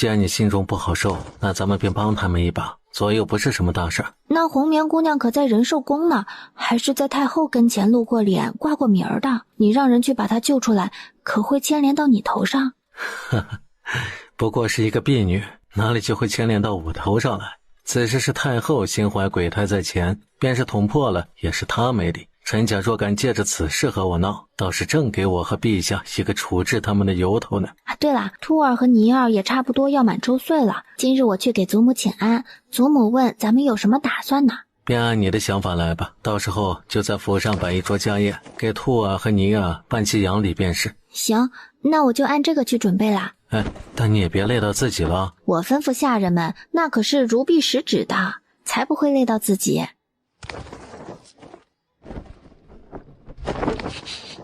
既然你心中不好受，那咱们便帮他们一把，左右不是什么大事。那红棉姑娘可在仁寿宫呢，还是在太后跟前露过脸、挂过名儿的。你让人去把她救出来，可会牵连到你头上？呵呵，不过是一个婢女，哪里就会牵连到我头上来？此事是太后心怀鬼胎在前，便是捅破了，也是她没理。陈家若敢借着此事和我闹，倒是正给我和陛下一个处置他们的由头呢。对了，兔儿和尼儿也差不多要满周岁了，今日我去给祖母请安，祖母问咱们有什么打算呢？便按你的想法来吧，到时候就在府上摆一桌家宴，给兔儿和尼儿办起养礼便是。行，那我就按这个去准备啦。但你也别累到自己了。我吩咐下人们，那可是如臂使指的，才不会累到自己。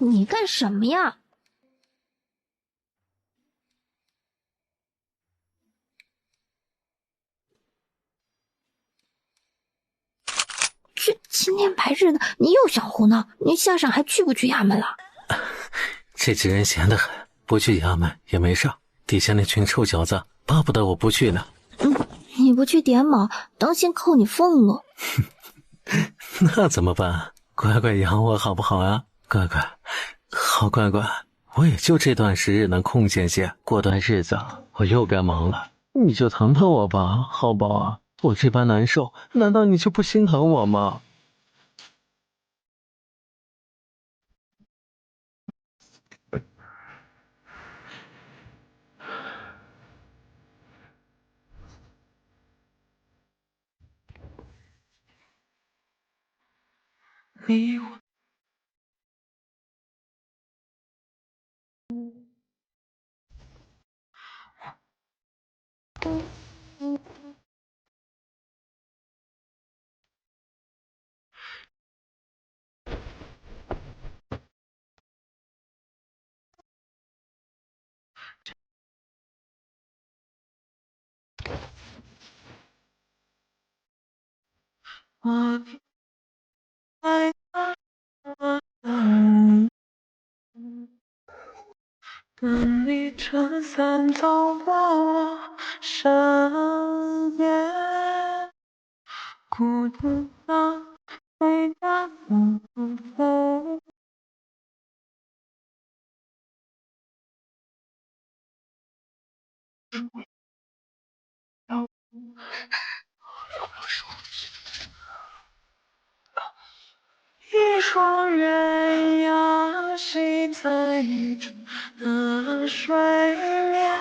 你干什么呀？今天白日的，你又想胡闹？你下晌还去不去衙门了？这几人闲得很，不去衙门也没事。底下那群臭小子巴不得我不去呢。你不去点卯，当心扣你俸禄。那怎么办？乖乖养我好不好啊？乖乖，好乖乖，我也就这段时日能空闲些，过段日子我又该忙了。你就疼疼我吧，好宝啊！我这般难受，难道你就不心疼我吗？你我爱等你撑伞走过我身边，孤独的回家的风。一双鸳鸯戏在雨中的水面，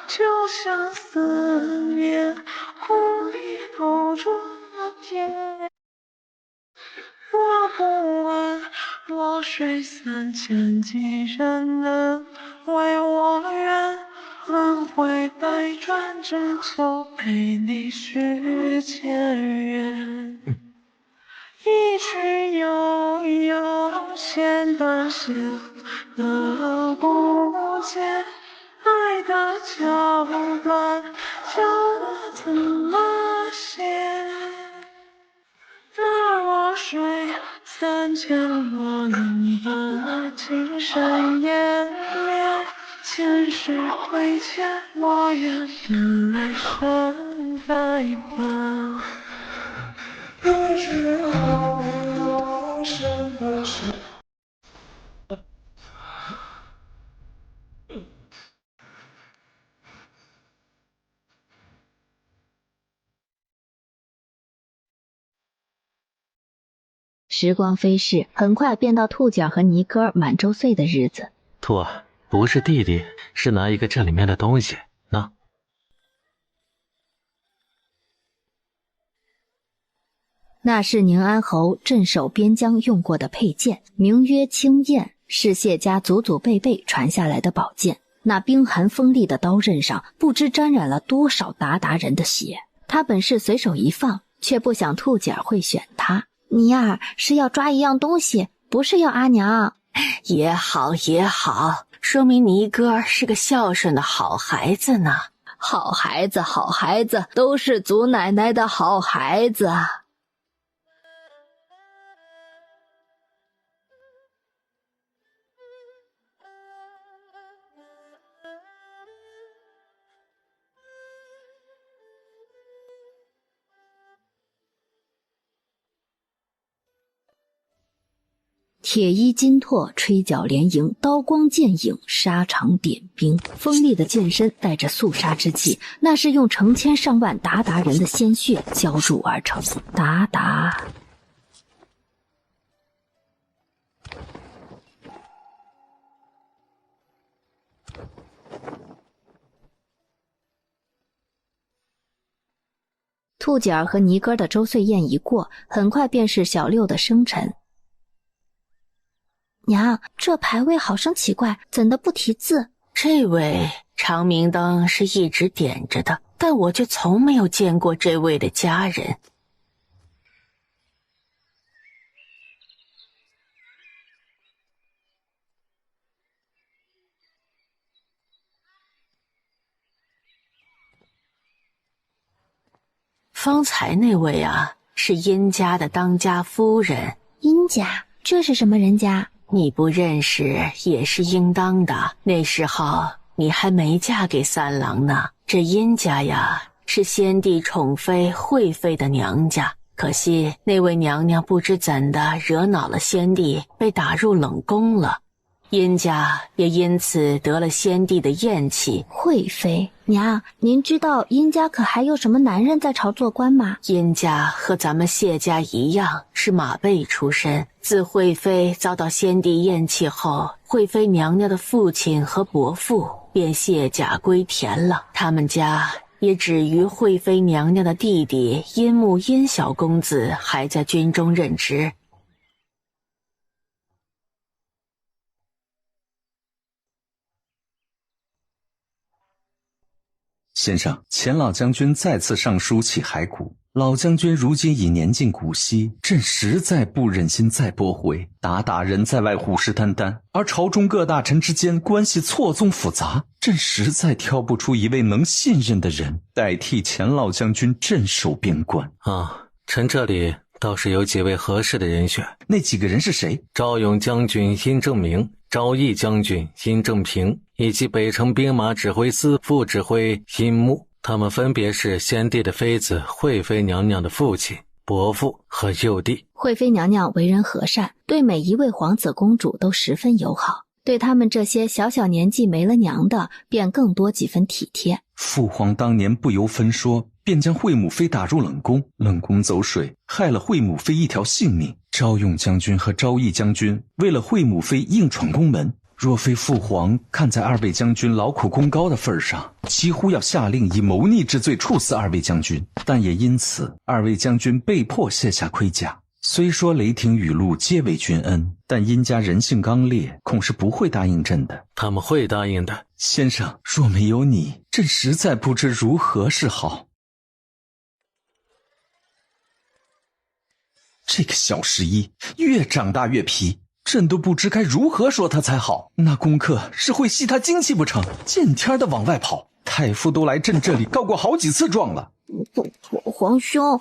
就像思念无力勾住了天。我不问落水3000几人能为我愿，轮回百转，只求陪你续前缘。一曲悠悠，弦断弦的不见，爱的桥段，教我怎么写？那弱水3000落能把情深湮灭，前世亏欠，我愿等来生再还。不知后有什么事。时光飞逝，很快便到兔姐和尼哥儿满周岁的日子。兔儿，不是弟弟，是拿一个这里面的东西。那那是宁安侯镇守边疆用过的佩剑，名曰青焰，是谢家祖祖辈辈传下来的宝剑。那冰寒锋利的刀刃上，不知沾染了多少鞑靼人的血。他本是随手一放，却不想兔姐儿会选他。尼儿是要抓一样东西，不是要阿娘。也好也好，说明尼哥是个孝顺的好孩子呢。好孩子，好孩子，都是祖奶奶的好孩子。铁衣金拓，吹角连营，刀光剑影，沙场点兵。锋利的剑身带着肃杀之气，那是用成千上万鞑靼人的鲜血浇筑而成。鞑靼。兔姐儿和尼哥的周岁宴一过，很快便是小六的生辰。娘，这牌位好生奇怪，怎的不题字？这位长明灯是一直点着的，但我却从没有见过这位的家人。方才那位啊，是殷家的当家夫人。殷家？这是什么人家？你不认识也是应当的，那时候你还没嫁给三郎呢。这殷家呀，是先帝宠妃惠妃的娘家，可惜那位娘娘不知怎的惹恼了先帝，被打入冷宫了。殷家也因此得了先帝的厌弃。惠妃娘，您知道殷家可还有什么男人在朝做官吗？殷家和咱们谢家一样，是马背出身。自惠妃遭到先帝厌弃后，惠妃娘娘的父亲和伯父便卸甲归田了，他们家也只余惠妃娘娘的弟弟殷木殷小公子还在军中任职。先生，钱老将军再次上书起骸骨。老将军如今已年近古稀，朕实在不忍心再驳回。鞑靼人在外虎视眈眈，而朝中各大臣之间关系错综复杂，朕实在挑不出一位能信任的人代替钱老将军镇守边关。臣这里倒是有几位合适的人选。那几个人是谁？赵勇将军殷正明，赵毅将军殷正平，以及北城兵马指挥司副指挥殷木，他们分别是先帝的妃子惠妃娘娘的父亲、伯父和幼弟。惠妃娘娘为人和善，对每一位皇子公主都十分友好，对他们这些小小年纪没了娘的，便更多几分体贴。父皇当年不由分说，便将惠母妃打入冷宫，冷宫走水，害了惠母妃一条性命。赵勇将军和赵毅将军为了惠母妃硬闯宫门，若非父皇看在二位将军劳苦功高的份上，几乎要下令以谋逆之罪处死二位将军，但也因此二位将军被迫卸下盔甲。虽说雷霆雨露皆为君恩，但殷家人性刚烈，恐是不会答应朕的。他们会答应的。先生，若没有你，朕实在不知如何是好。这个小11越长大越皮，朕都不知该如何说他才好。那功课是会吸他精气不成？见天的往外跑，太傅都来朕这里告过好几次状了。皇兄，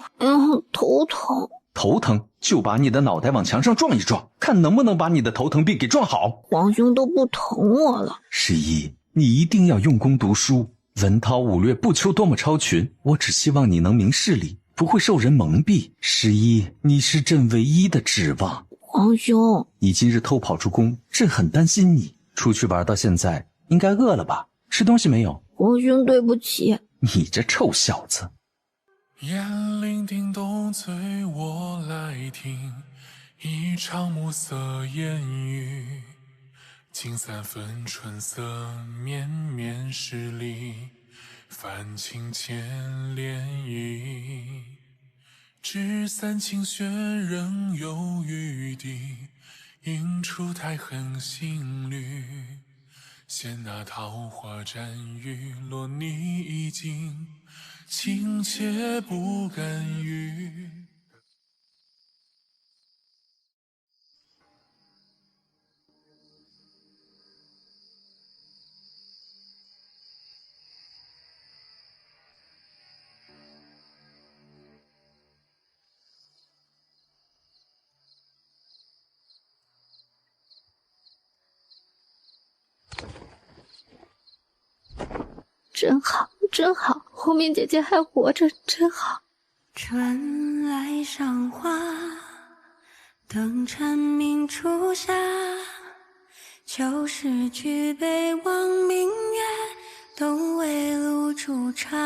头疼。头疼就把你的脑袋往墙上撞一撞，看能不能把你的头疼病给撞好。皇兄都不疼我了。11，你一定要用功读书，文韬武略不求多么超群，我只希望你能明事理，不会受人蒙蔽。11，你是朕唯一的指望。皇兄，你今日偷跑出宫，朕很担心你。出去玩到现在，应该饿了吧？吃东西没有？皇兄对不起。你这臭小子。雁铃叮咚催我来听，一场暮色烟雨，近3分春色绵绵十里，泛青千涟漪。纸伞轻雪仍有余地，映出苔痕新绿。嫌那桃花沾雨，落你衣襟，情切不敢语。真好，真好，红棉姐姐还活着，真好。春来赏花，等蝉鸣初夏，旧时举杯望明月，东魏露珠茶。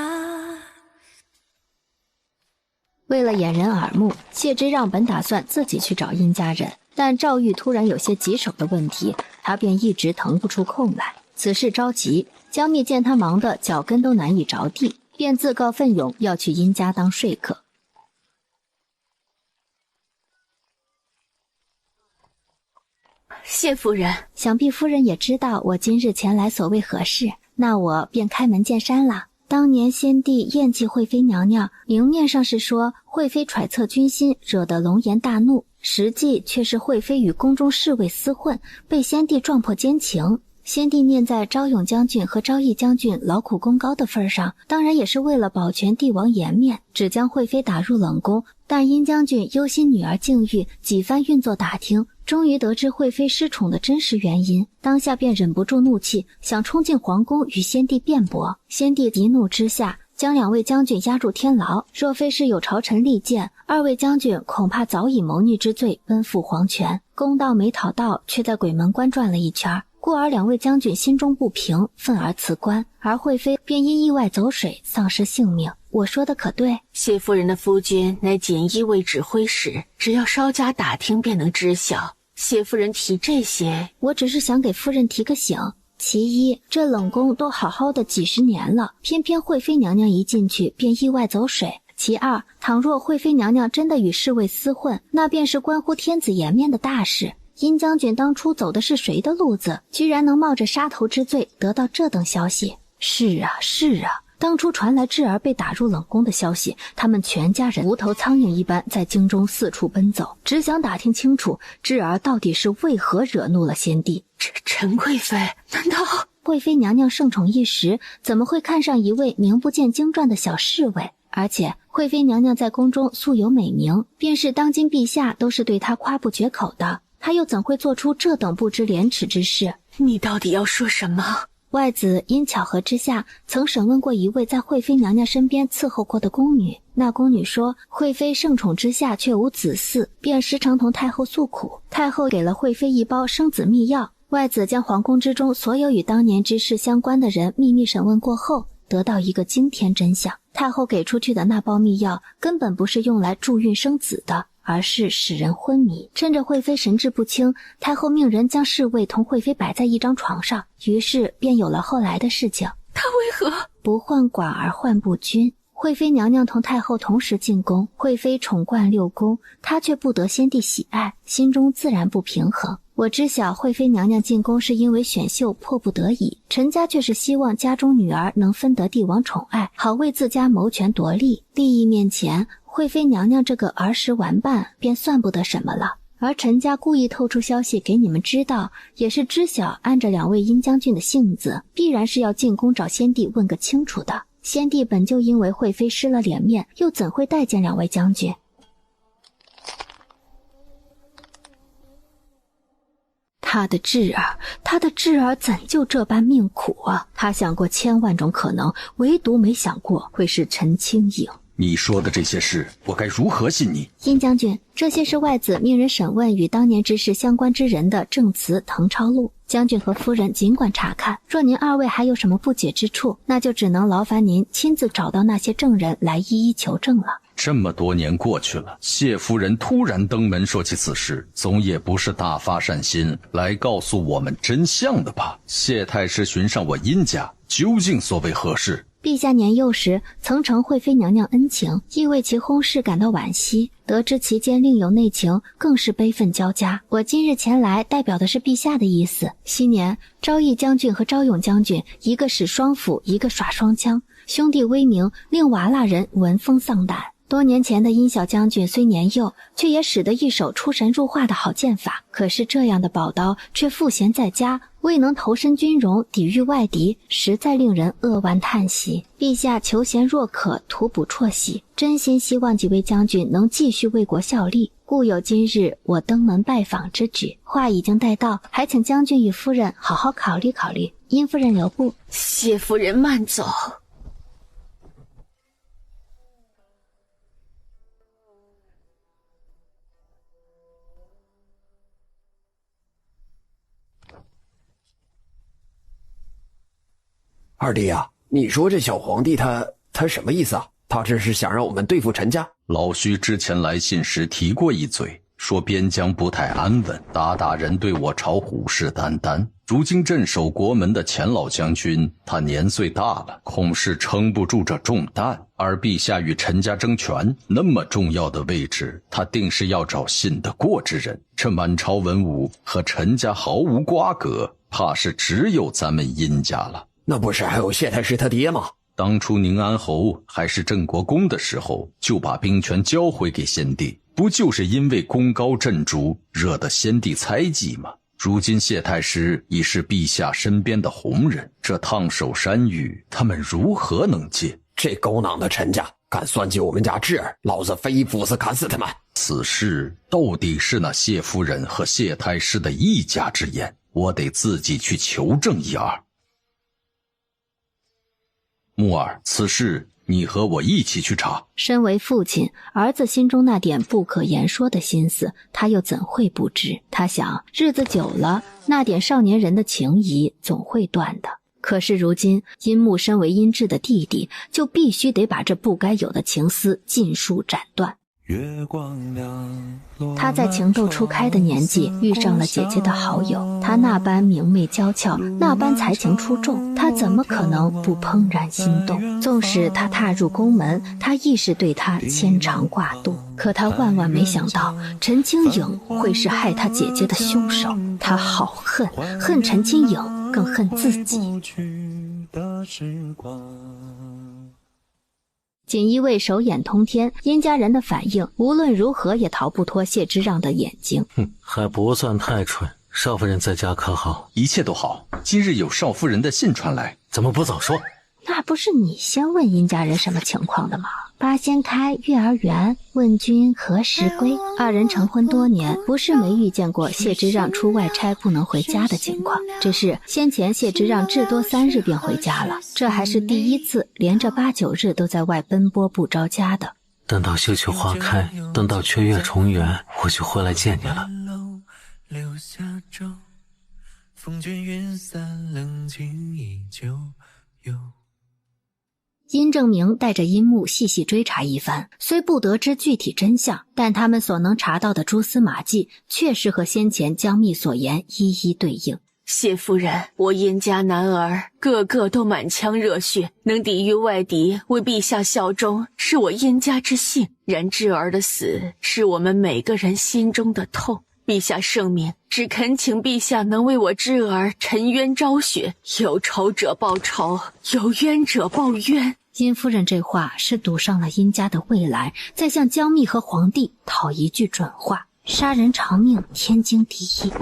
为了掩人耳目，谢之让本打算自己去找殷家人，但赵玉突然有些棘手的问题，他便一直腾不出空来。此事着急，江密见他忙得脚跟都难以着地，便自告奋勇要去殷家当说客。谢夫人，想必夫人也知道我今日前来所为何事，那我便开门见山了。当年先帝厌弃惠妃娘娘，明面上是说惠妃揣测军心，惹得龙颜大怒，实际却是惠妃与宫中侍卫厮混，被先帝撞破奸情。先帝念在昭勇将军和昭义将军劳苦功高的份上，当然也是为了保全帝王颜面，只将惠妃打入冷宫。但殷将军忧心女儿境遇，几番运作打听，终于得知惠妃失宠的真实原因，当下便忍不住怒气，想冲进皇宫与先帝辩驳。先帝急怒之下，将2位将军押入天牢，若非是有朝臣力荐，2位将军恐怕早以谋逆之罪奔赴黄泉。公道没讨到，却在鬼门关转了一圈，故而2位将军心中不平，愤而辞官，而惠妃便因意外走水丧失性命。我说的可对？谢夫人的夫君乃锦衣卫指挥使，只要稍加打听便能知晓。谢夫人提这些，我只是想给夫人提个醒。其一，这冷宫都好好的几十年了，偏偏惠妃娘娘一进去便意外走水。其二，倘若惠妃娘娘真的与侍卫厮混，那便是关乎天子颜面的大事。殷将军当初走的是谁的路子，居然能冒着杀头之罪得到这等消息？是啊，当初传来智儿被打入冷宫的消息，他们全家人无头苍蝇一般在京中四处奔走，只想打听清楚智儿到底是为何惹怒了先帝。陈贵妃，难道惠妃娘娘盛宠一时，怎么会看上一位名不见经传的小侍卫？而且惠妃娘娘在宫中素有美名，便是当今陛下都是对她夸不绝口的，她又怎会做出这等不知廉耻之事？你到底要说什么？外子因巧合之下曾审问过一位在惠妃娘娘身边伺候过的宫女，那宫女说惠妃盛宠之下却无子嗣，便时常同太后诉苦，太后给了惠妃一包生子秘药。外子将皇宫之中所有与当年之事相关的人秘密审问过后，得到一个惊天真相，太后给出去的那包秘药根本不是用来助孕生子的，而是使人昏迷。趁着惠妃神志不清，太后命人将侍卫同惠妃摆在一张床上，于是便有了后来的事情。她为何不患寡而患不均？惠妃娘娘同太后同时进宫，惠妃宠冠6宫，她却不得先帝喜爱，心中自然不平衡。我知晓惠妃娘娘进宫是因为选秀迫不得已，陈家却是希望家中女儿能分得帝王宠爱，好为自家谋权夺利。利益面前，惠妃娘娘这个儿时玩伴便算不得什么了。而陈家故意透出消息给你们知道，也是知晓按着2位殷将军的性子，必然是要进宫找先帝问个清楚的。先帝本就因为惠妃失了脸面，又怎会待见2位将军？他的智儿怎就这般命苦啊？他想过千万种可能，唯独没想过会是陈清影。你说的这些事，我该如何信你？殷将军，这些是外子命人审问与当年之事相关之人的证词誊抄录，将军和夫人尽管查看。若您2位还有什么不解之处，那就只能劳烦您亲自找到那些证人来一一求证了。这么多年过去了，谢夫人突然登门说起此事，总也不是大发善心来告诉我们真相的吧？谢太师寻上我殷家，究竟所为何事？陛下年幼时曾承惠妃娘娘恩情，亦为其薨逝感到惋惜，得知其间另有内情，更是悲愤交加。我今日前来代表的是陛下的意思。昔年昭义将军和昭勇将军，一个使双斧，一个耍双枪，兄弟威名令瓦剌人闻风丧胆。多年前的殷小将军虽年幼，却也使得一手出神入化的好剑法，可是这样的宝刀却赋闲在家，未能投身军容抵御外敌，实在令人扼腕叹息。陛下求贤若渴，图补辍喜，真心希望几位将军能继续为国效力，故有今日我登门拜访之举。话已经带到，还请将军与夫人好好考虑考虑。殷夫人留步。谢夫人慢走。二弟啊，你说这小皇帝他什么意思啊？他这是想让我们对付陈家？老徐之前来信时提过一嘴，说边疆不太安稳，大人对我朝虎视眈眈。如今镇守国门的钱老将军，他年岁大了，恐是撑不住这重担。而陛下与陈家争权，那么重要的位置，他定是要找信得过之人。这满朝文武和陈家毫无瓜葛，怕是只有咱们殷家了。那不是还有谢太师他爹吗？当初宁安侯还是镇国公的时候，就把兵权交回给先帝，不就是因为功高震主，惹得先帝猜忌吗？如今谢太师已是陛下身边的红人，这烫手山芋他们如何能接？这狗囊的陈家敢算计我们家智儿，老子非斧子砍死他们！此事到底是那谢夫人和谢太师的一家之言，我得自己去求证一二。木儿，此事你和我一起去查。身为父亲，儿子心中那点不可言说的心思，他又怎会不知？他想，日子久了，那点少年人的情谊总会断的。可是如今，殷木身为殷志的弟弟，就必须得把这不该有的情丝尽数斩断。他在情窦初开的年纪遇上了姐姐的好友，他那般明媚娇俏，那般才情出众，他怎么可能不怦然心动？纵使他踏入宫门，他亦是对他牵肠挂肚，可他万万没想到陈清影会是害他姐姐的凶手。他好恨陈清影，更恨自己。锦衣卫手眼通天，殷家人的反应无论如何也逃不脱谢之让的眼睛。还不算太蠢。少夫人在家可好？一切都好。今日有少夫人的信传来，怎么不早说？那不是你先问殷家人什么情况的吗？八仙开月儿圆，问君何时归。二人成婚多年，不是没遇见过谢之让出外差不能回家的情况，只是先前谢之让至多3日便回家了，这还是第一次连着8、9日都在外奔波不着家的。等到绣球花开，等到缺月重圆，我就回来见你了。留下舟，风卷云散，冷静依旧有。殷正明带着殷木细细追查一番，虽不得知具体真相，但他们所能查到的蛛丝马迹确实和先前姜密所言一一对应。谢夫人，我殷家男儿个个都满腔热血，能抵御外敌，为陛下效忠，是我殷家之幸。然智儿的死，是我们每个人心中的痛。陛下圣明，只恳请陛下能为我之儿沉冤昭雪，有仇者报仇，有冤者报冤。殷夫人这话是赌上了殷家的未来，再向姜密和皇帝讨一句准话：杀人偿命，天经地义。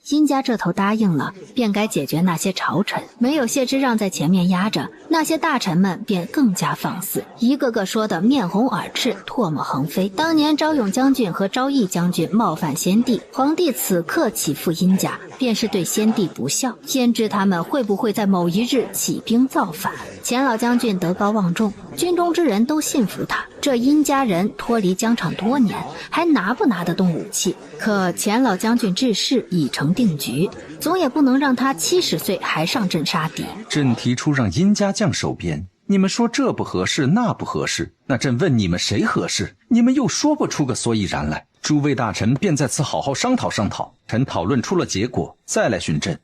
殷家这头答应了，便该解决那些朝臣。没有谢之让在前面压着，那些大臣们便更加放肆，一个个说得面红耳赤，唾沫横飞。当年昭勇将军和昭义将军冒犯先帝，皇帝此刻起复殷家，便是对先帝不孝。先知他们会不会在某一日起兵造反？钱老将军德高望重，军中之人都信服他。这殷家人脱离疆场多年，还拿不拿得动武器？可钱老将军治世已成定局，总也不能让他70岁还上阵杀敌。朕提出让殷家将守边，你们说这不合适那不合适，那朕问你们谁合适，你们又说不出个所以然来。诸位大臣便在此好好商讨商讨，臣讨论出了结果再来询朕。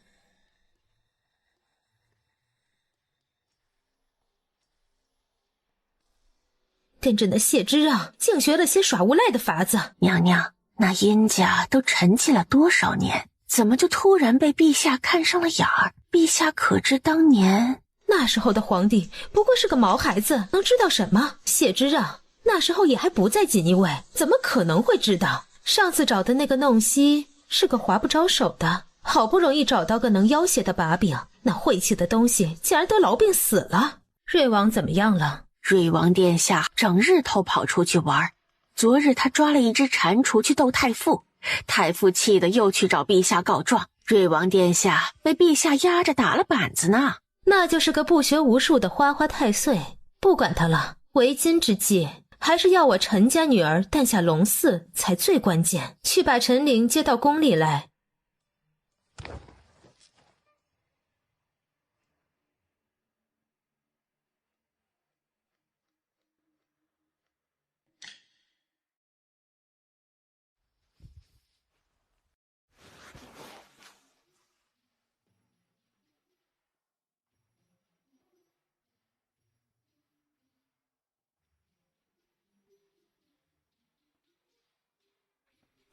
跟着那谢之让竟学了些耍无赖的法子。娘娘，那殷家都沉寂了多少年，怎么就突然被陛下看上了眼儿？陛下可知当年那时候的皇帝不过是个毛孩子，能知道什么？谢之让那时候也还不在锦衣卫，怎么可能会知道？上次找的那个弄西是个滑不着手的，好不容易找到个能要挟的把柄，那晦气的东西竟然得痨病死了。瑞王怎么样了？瑞王殿下整日偷跑出去玩，昨日他抓了一只蟾蜍去斗太傅，太傅气得又去找陛下告状，瑞王殿下被陛下压着打了板子呢。那就是个不学无术的花花太岁，不管他了。为今之计，还是要我陈家女儿诞下龙嗣才最关键。去把陈琳接到宫里来。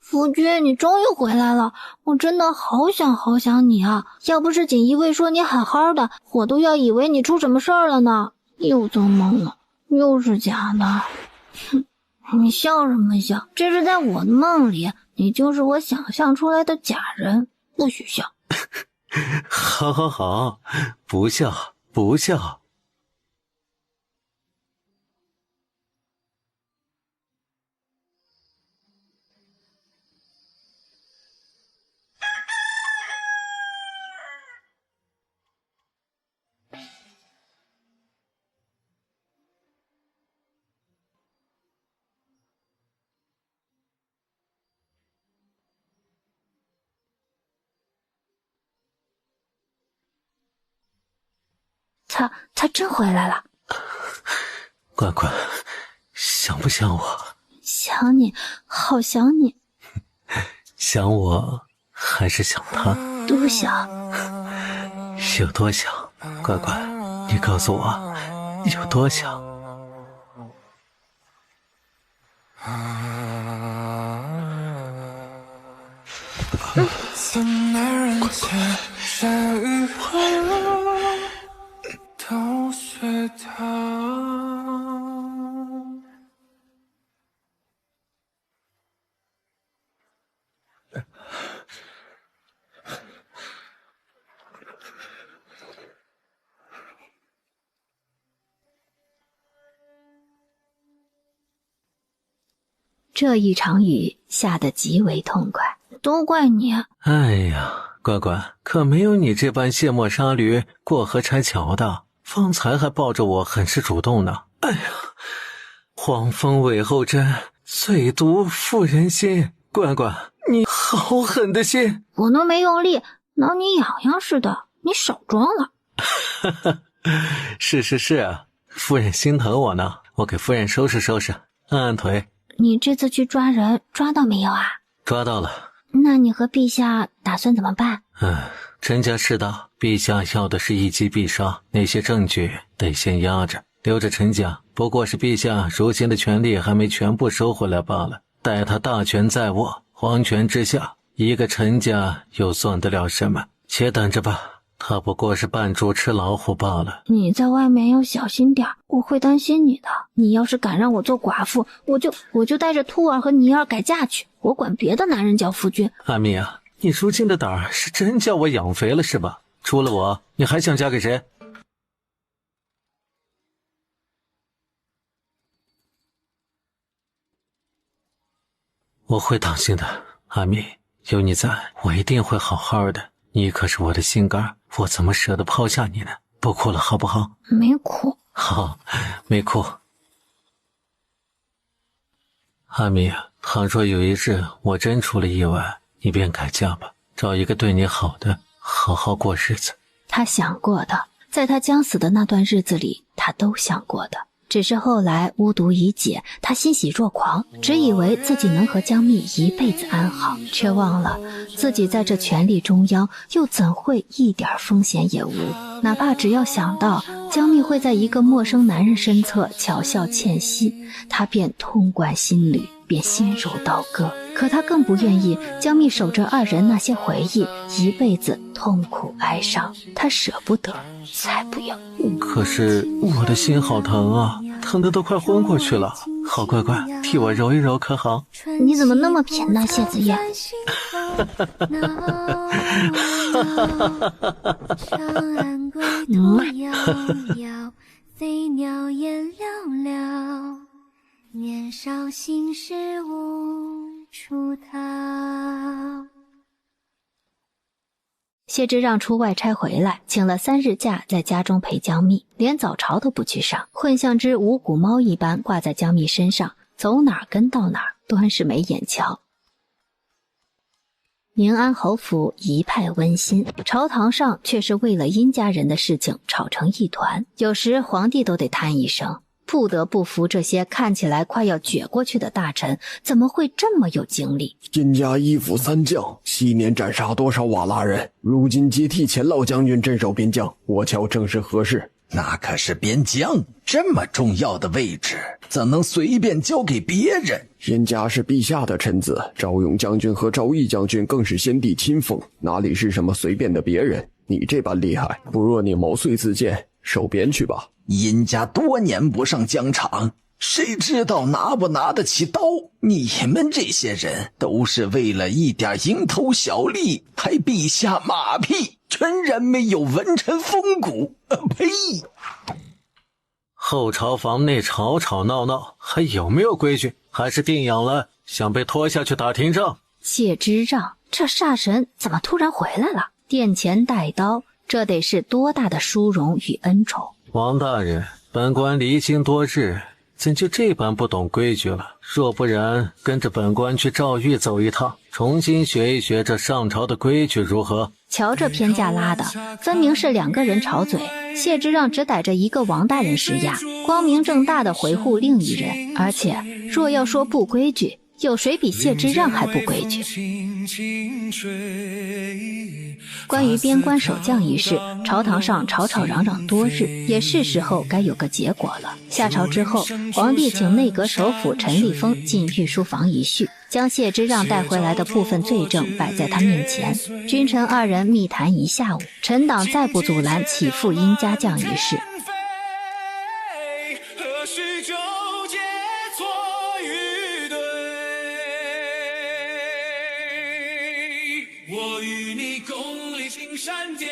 夫君，你终于回来了，我真的好想你啊！要不是锦衣卫说你好好的，我都要以为你出什么事儿了呢。又做梦了，又是假的。哼，你笑什么笑？这是在我的梦里，你就是我想象出来的假人，不许笑。好，不笑不笑。他真回来了。关关，想不想我？想你，好想你。想我还是想他？都想。有多想？关关，你告诉我，有多想？从男人间山与海都学他。这一场雨下得极为痛快，都怪你。哎呀，关关，可没有你这般卸磨杀驴、过河拆桥的，方才还抱着我很是主动呢。哎呀，黄蜂尾后针，最毒妇人心。关关，你好狠的心！我都没用力，挠你痒痒似的，你少装了。是，夫人心疼我呢，我给夫人收拾收拾，按按腿。你这次去抓人，抓到没有啊？抓到了。那你和陛下打算怎么办？陈家事大，陛下要的是一击必杀，那些证据得先压着，留着陈家，不过是陛下如今的权力还没全部收回来罢了。待他大权在握，皇权之下，一个陈家又算得了什么？且等着吧，他不过是扮猪吃老虎罢了。你在外面要小心点，我会担心你的。你要是敢让我做寡妇，我就带着兔儿和尼儿改嫁去，我管别的男人叫夫君。阿蜜啊，你如今的胆儿是真叫我养肥了是吧？除了我，你还想嫁给谁？我会当心的，阿蜜，有你在，我一定会好好的。你可是我的心肝，我怎么舍得抛下你呢？不哭了好不好？没哭。好，没哭。阿蜜，倘若有一日我真出了意外，你便改嫁吧，找一个对你好的，好好过日子。他想过的，在他将死的那段日子里，他都想过的。只是后来巫毒已解，他欣喜若狂，只以为自己能和江蜜一辈子安好，却忘了自己在这权力中央，又怎会一点风险也无？哪怕只要想到江蜜会在一个陌生男人身侧巧笑倩兮，他便痛贯心里，便心如刀割。可他更不愿意江蜜守着二人那些回忆，一辈子痛苦哀伤，他舍不得，才不要。可是我的心好疼啊，疼得都快昏过去了。好乖乖，替我揉一揉可好？你怎么那么贫呢，谢子夜？飞鸟烟寥寥，年少心事无处逃。谢之让出外差回来，请了3日假，在家中陪江蜜，连早朝都不去上，混像只无骨猫一般挂在江蜜身上，走哪儿跟到哪儿，端是没眼瞧。宁安侯府一派温馨，朝堂上却是为了殷家人的事情吵成一团，有时皇帝都得叹一声，不得不服这些看起来快要撅过去的大臣怎么会这么有精力。殷家一府3将，昔年斩杀多少瓦剌人，如今接替前老将军镇守边疆，我瞧正是合适。那可是边疆，这么重要的位置，怎能随便交给别人？殷家是陛下的臣子，昭勇将军和昭义将军更是先帝亲封，哪里是什么随便的别人？你这般厉害，不若你毛遂自荐，收编去吧。殷家多年不上疆场，谁知道拿不拿得起刀？你们这些人都是为了一点蝇头小利拍陛下马屁，全然没有文臣风骨。呸！后朝房内吵吵闹闹，还有没有规矩？还是定养了，想被拖下去打廷杖？谢之让，这煞神怎么突然回来了？殿前带刀，这得是多大的殊荣与恩宠。王大人，本官离京多日，怎就这般不懂规矩了？若不然，跟着本官去诏狱走一趟，重新学一学这上朝的规矩如何？瞧这偏架拉的，分明是2个人吵嘴。谢之让只逮着一个王大人施压，光明正大的维护另一人。而且若要说不规矩，有谁比谢之让还不规矩？关于边关守将一事，朝堂上吵吵嚷嚷多日，也是时候该有个结果了。下朝之后，皇帝请内阁首辅陈立峰进御书房一叙，将谢之让带回来的部分罪证摆在他面前。君臣2人密谈一下午，臣党再不阻拦起复殷家将一事。我与你共历经山巅，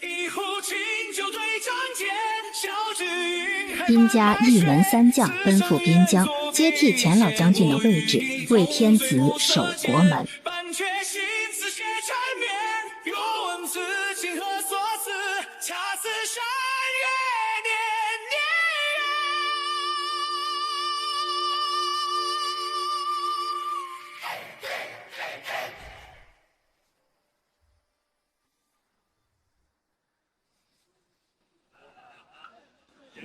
一壶清酒对仗间，笑指云海。殷家1门3将奔赴边疆，接替前老将军的位置，为天子守国门。半阙心思写缠绵，若问此情何所似，恰似山月年年。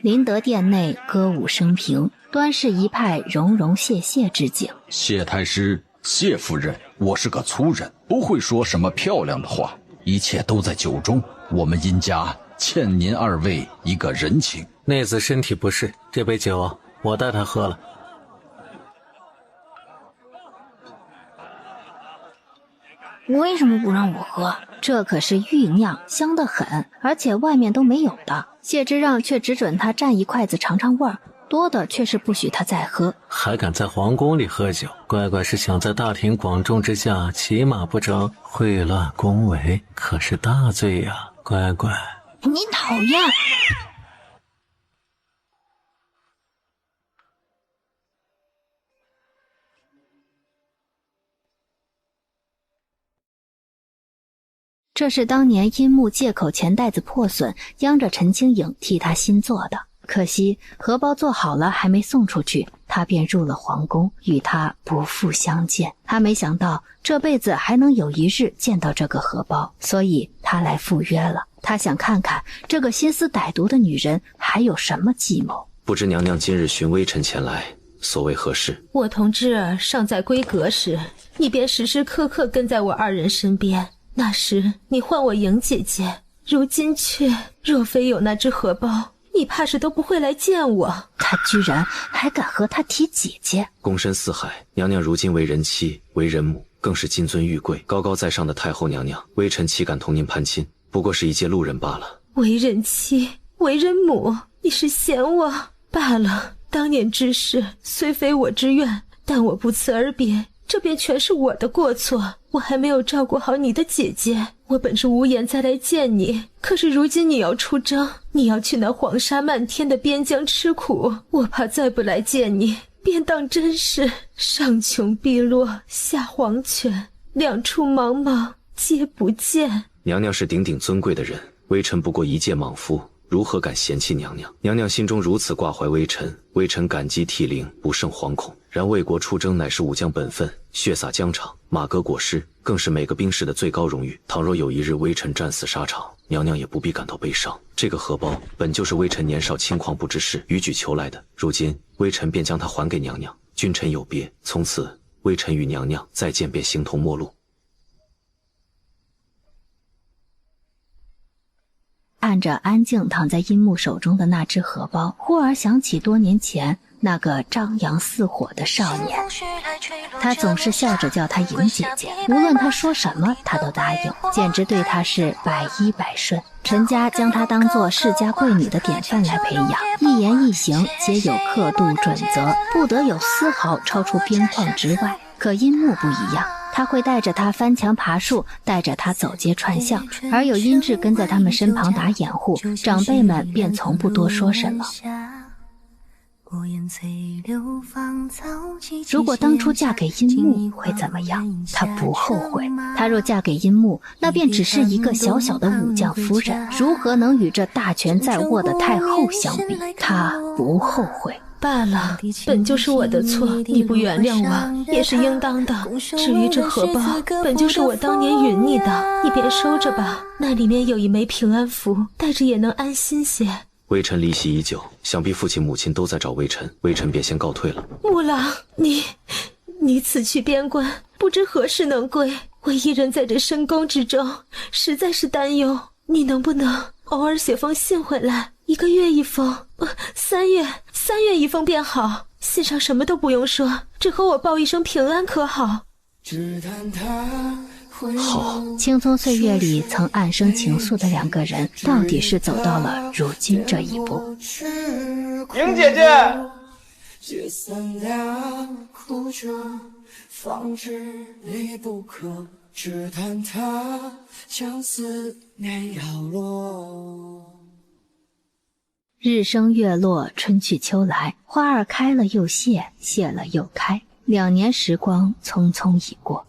麟德殿内歌舞升平，端是一派融融谢谢之景。谢太师，谢夫人，我是个粗人，不会说什么漂亮的话，一切都在酒中。我们殷家欠您2位一个人情。内子身体不适，这杯酒我带他喝了。为什么不让我喝？这可是御酿，香得很，而且外面都没有的。谢之让却只准他蘸一筷子尝尝味儿，多的却是不许他再喝。还敢在皇宫里喝酒，乖乖是想在大庭广众之下骑马不成，秽乱宫闱，可是大罪呀！乖乖，你讨厌。这是当年殷木借口钱袋子破损，央着陈清影替他新做的。可惜荷包做好了还没送出去，他便入了皇宫，与他不复相见。他没想到这辈子还能有一日见到这个荷包，所以他来赴约了。他想看看这个心思歹毒的女人还有什么计谋。不知娘娘今日寻微臣前来，所谓何事？我同知儿尚在闺阁时，你便时时刻刻跟在我2人身边。那时你唤我莹姐姐，如今却若非有那只荷包，你怕是都不会来见我。他居然还敢和他提姐姐。躬身四海，娘娘如今为人妻，为人母，更是金尊玉贵，高高在上的太后娘娘，微臣岂敢同您攀亲？不过是一介路人罢了。为人妻，为人母，你是嫌我罢了。当年之事虽非我之愿，但我不辞而别，这便全是我的过错。我还没有照顾好你的姐姐，我本是无颜再来见你，可是如今你要出征，你要去那黄沙漫天的边疆吃苦，我怕再不来见你，便当真是上穷碧落下黄泉，两处茫茫皆不见。娘娘是鼎鼎尊贵的人，微臣不过一介莽夫，如何敢嫌弃娘娘？娘娘心中如此挂怀微臣，微臣感激涕零，不胜惶恐。然为国出征乃是武将本分，血洒疆场，马革裹尸，更是每个兵士的最高荣誉。倘若有一日微臣战死沙场，娘娘也不必感到悲伤。这个荷包本就是微臣年少轻狂不知事，逾矩求来的，如今微臣便将它还给娘娘。君臣有别，从此微臣与娘娘再见便形同陌路。按着安静躺在樱木手中的那只荷包，忽而想起多年前那个张扬似火的少年。他总是笑着叫他莹姐姐，无论他说什么他都答应，简直对他是百依百顺。陈家将她当作世家贵女的典范来培养，一言一行皆有刻度准则，不得有丝毫超出边框之外。可樱木不一样，他会带着他翻墙爬树，带着他走街串巷，而有殷志跟在他们身旁打掩护，长辈们便从不多说什么。如果当初嫁给樱木会怎么样？她不后悔。她若嫁给樱木，那便只是一个小小的武将夫人，如何能与这大权在握的太后相比？她不后悔。罢了，本就是我的错，你不原谅我也是应当的。至于这荷包，本就是我当年允你的，你便收着吧。那里面有一枚平安符，带着也能安心些。微臣离席已久，想必父亲母亲都在找微臣，微臣便先告退了。木郎，你此去边关，不知何时能归。我一人在这深宫之中，实在是担忧。你能不能偶尔写封信回来？1个月1封，3月1封便好。信上什么都不用说，只和我报一声平安可好？好。青葱岁月里曾暗生情愫的两个人，到底是走到了如今这一步。莹姐姐，解散了哭着，放置离不可，只叹它将思念摇落。日升月落，春去秋来，花儿开了又谢，谢了又开，2年时光匆匆已过。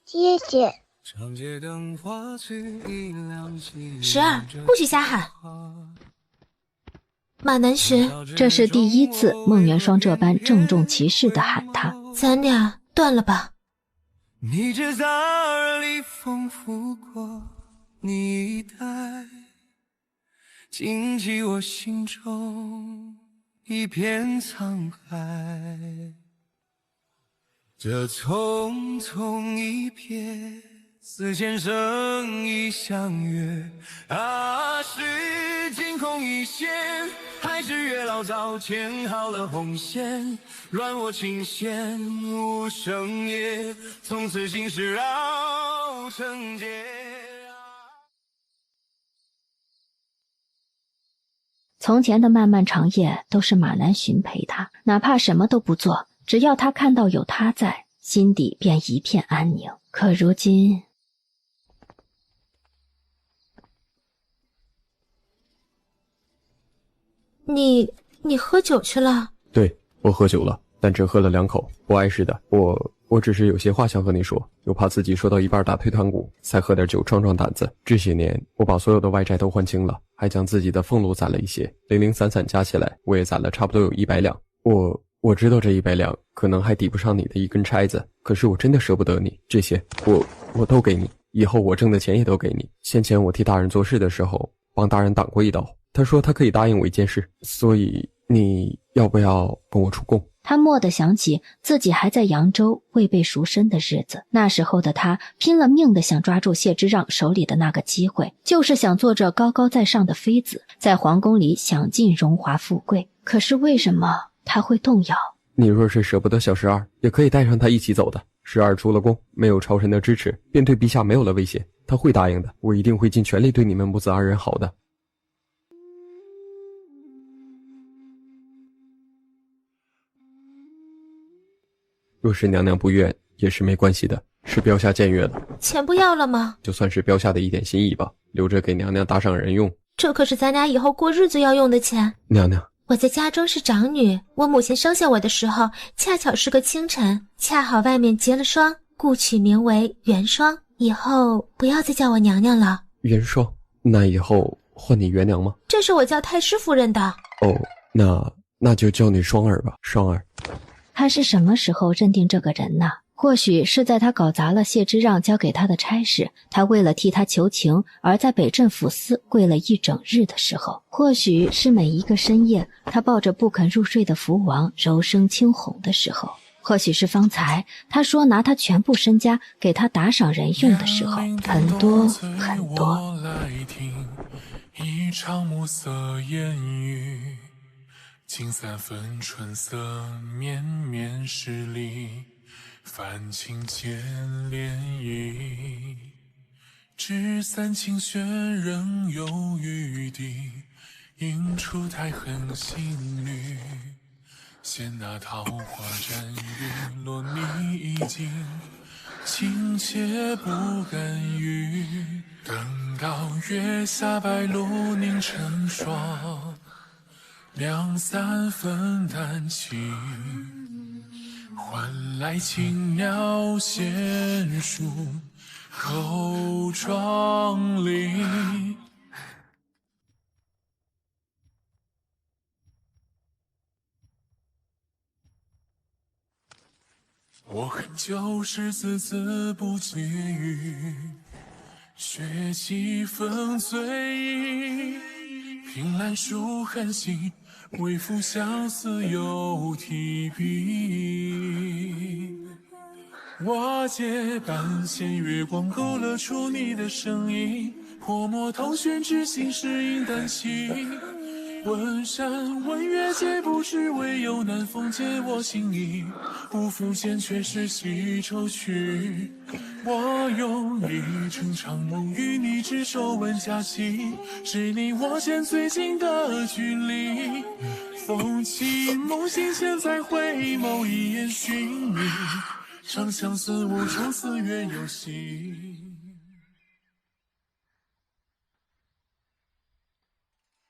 姐姐12不许瞎喊。马南巡，这是第1次孟元霜这般郑重其事地喊他。咱俩断了吧。你只在耳里丰富过你一代，惊起我心中一片沧海。这匆匆一瞥，似前生已相约。啊，是惊空一现，还是月老早牵好了红线，乱我琴弦无声夜，从此心事绕成劫。从前的漫漫长夜都是马南巡陪他，哪怕什么都不做，只要他看到有他在，心底便一片安宁。可如今，你喝酒去了？对，我喝酒了，但只喝了2口，不碍事的。我只是有些话想和你说，又怕自己说到一半打退堂鼓，才喝点酒壮壮胆子。这些年我把所有的外债都还清了，还将自己的俸禄攒了一些，零零散散加起来，我也攒了差不多有100两。我知道这100两可能还抵不上你的一根钗子，可是我真的舍不得你，这些我都给你，以后我挣的钱也都给你。先前我替大人做事的时候，帮大人挡过一刀，他说他可以答应我一件事，所以你要不要跟我出宫？他蓦地想起自己还在扬州未被赎身的日子，那时候的他拼了命的想抓住谢之让手里的那个机会，就是想做这高高在上的妃子，在皇宫里享尽荣华富贵。可是为什么他会动摇？你若是舍不得小12，也可以带上他一起走的。12出了宫，没有朝臣的支持，便对陛下没有了威胁，他会答应的。我一定会尽全力对你们母子2人好的。若是娘娘不愿，也是没关系的，是标下僭越了。钱不要了吗？就算是标下的一点心意吧，留着给娘娘打赏人用。这可是咱俩以后过日子要用的钱。娘娘，我在家中是长女，我母亲生下我的时候恰巧是个清晨，恰好外面结了霜，故取名为元霜。以后不要再叫我娘娘了。元霜，那以后换你元娘吗？这是我叫太师夫人的。哦，那就叫你双儿吧，双儿。他是什么时候认定这个人呢？或许是在他搞砸了谢之让交给他的差事，他为了替他求情而在北镇抚司跪了一整日的时候，或许是每一个深夜他抱着不肯入睡的福王柔声轻哄的时候，或许是方才他说拿他全部身家给他打赏人用的时候，很多很多。一场暮色烟雨，近三分春色绵绵十里，泛青间涟漪，纸伞轻旋仍有余地，映出苔痕新绿，嫌那桃花沾雨落你衣襟，情切不甘于等到月下白露凝成霜，两三分丹青，换来轻描线书口窗里。我恨旧时字字不解语，血气风醉意，凭栏书寒心，为赋相思又提笔。瓦解半线月光勾勒出你的身影，泼墨头悬之心是影丹青。问山问月皆不知，唯有南风解我心意。不负见却是西愁绪，我用一程长梦与你执手问佳期，是你我间最近的距离。风起梦醒前再回眸，一眼寻你，长相思无处似月有戏。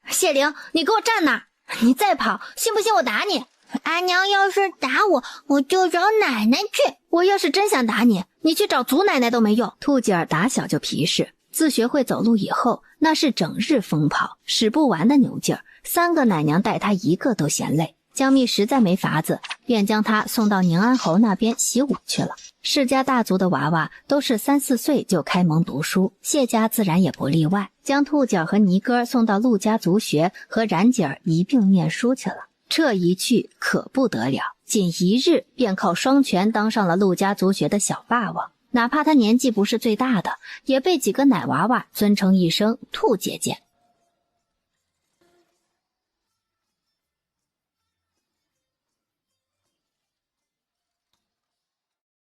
谢灵，你给我站那儿！你再跑，信不信我打你？阿娘要是打我，我就找奶奶去。我要是真想打你，你去找祖奶奶都没用。兔姐儿打小就皮实，自学会走路以后，那是整日疯跑，使不完的牛劲儿。3个奶娘带她一个都嫌累。江蜜实在没法子，便将她送到宁安侯那边习武去了。世家大族的娃娃都是3、4岁就开蒙读书，谢家自然也不例外，将兔姐儿和尼哥送到陆家族学和冉姐儿一并念书去了。这一去可不得了，仅1日便靠双拳当上了陆家族学的小霸王。哪怕他年纪不是最大的，也被几个奶娃娃尊称一声兔姐姐。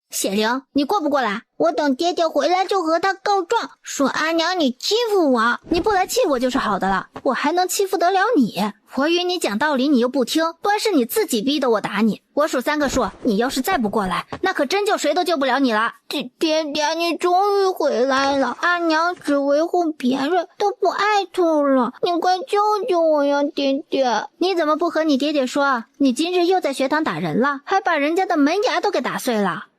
谢灵，你过不过来？我等爹爹回来就和他告状，说阿娘你欺负我。你不来气我就是好的了，我还能欺负得了你？我与你讲道理你又不听，端是你自己逼得我打你。我数3个数，你要是再不过来，那可真就谁都救不了你了。爹爹，你终于回来了，阿娘只维护别人，都不爱兔了，你快救救我呀，爹爹！你怎么不和你爹爹说？你今日又在学堂打人了，还把人家的门牙都给打碎了。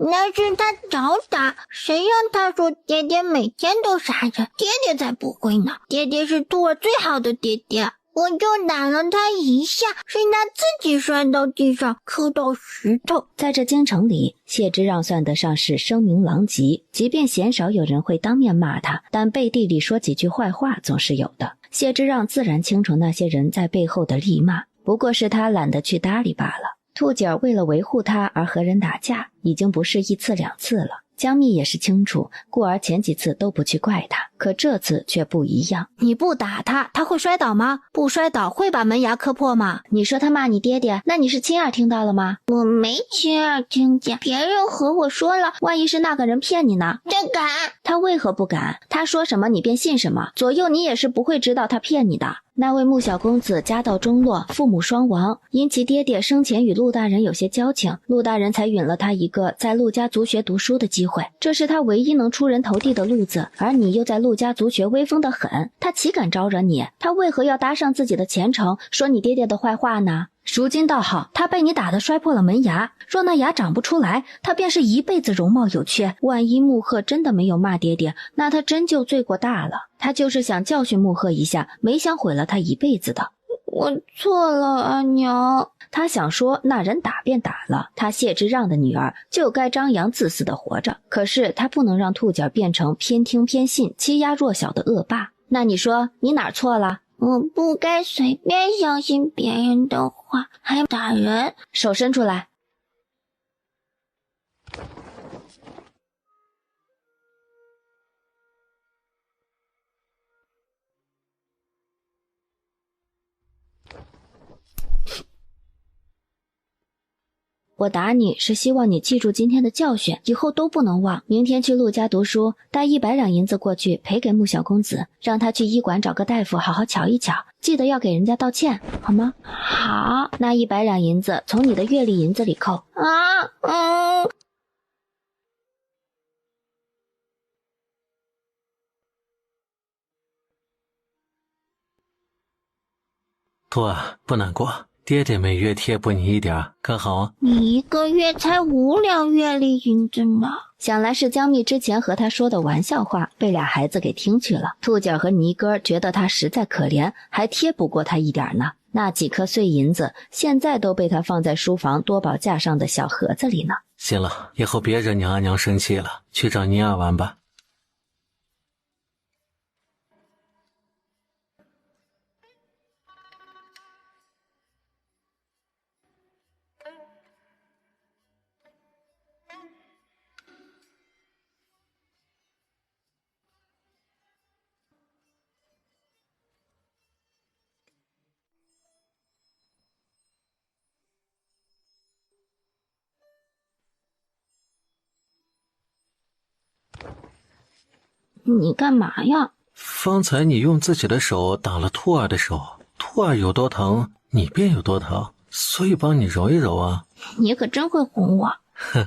那是他找打，谁让他说爹爹每天都杀人？爹爹才不会呢，爹爹是兔儿最好的爹爹。我就打了他一下，是他自己摔到地上，磕到石头。在这京城里，谢之让算得上是声名狼藉，即便鲜少有人会当面骂他，但背地里说几句坏话总是有的。谢之让自然清楚那些人在背后的厉骂，不过是他懒得去搭理罢了。兔姐儿为了维护他而和人打架，已经不是1次2次了。江蜜也是清楚，故而前几次都不去怪他，可这次却不一样。你不打他，他会摔倒吗？不摔倒会把门牙磕破吗？你说他骂你爹爹，那你是亲耳听到了吗？我没亲耳听见，别人和我说了。万一是那个人骗你呢？他敢？他为何不敢？他说什么你便信什么，左右你也是不会知道他骗你的。那位穆小公子家道中落，父母双亡，因其爹爹生前与陆大人有些交情，陆大人才允了他一个在陆家族学读书的机会，这是他唯一能出人头地的路子。而你又在陆家族学威风得很，他岂敢招惹你？他为何要搭上自己的前程，说你爹爹的坏话呢？如今倒好，他被你打得摔破了门牙，若那牙长不出来，他便是一辈子容貌有缺。万一穆赫真的没有骂爹爹，那他真就罪过大了。他就是想教训穆赫一下，没想毁了他一辈子的。我错了，阿娘。他想说那人打便打了，他谢之让的女儿就该张扬自私的活着，可是他不能让兔姐变成偏听偏信、欺压弱小的恶霸。那你说你哪儿错了？我不该随便相信别人的话，还打人。手伸出来。我打你是希望你记住今天的教训，以后都不能忘。明天去陆家读书，带100两银子过去赔给穆小公子，让他去医馆找个大夫好好瞧一瞧，记得要给人家道歉，好吗？好。那100两银子从你的月例银子里扣。兔儿，不难过，爹爹每月贴补你一点，可好啊？你1个月才5两月例银子呢。想来是江蜜之前和他说的玩笑话被俩孩子给听去了。兔姐和尼哥觉得他实在可怜，还贴补过他一点呢。那几颗碎银子现在都被他放在书房多宝架上的小盒子里呢。行了，以后别惹你阿娘生气了，去找尼尔玩吧。你干嘛呀？方才你用自己的手打了兔儿的手，兔儿有多疼，你便有多疼，所以帮你揉一揉啊。你可真会哄我。哼，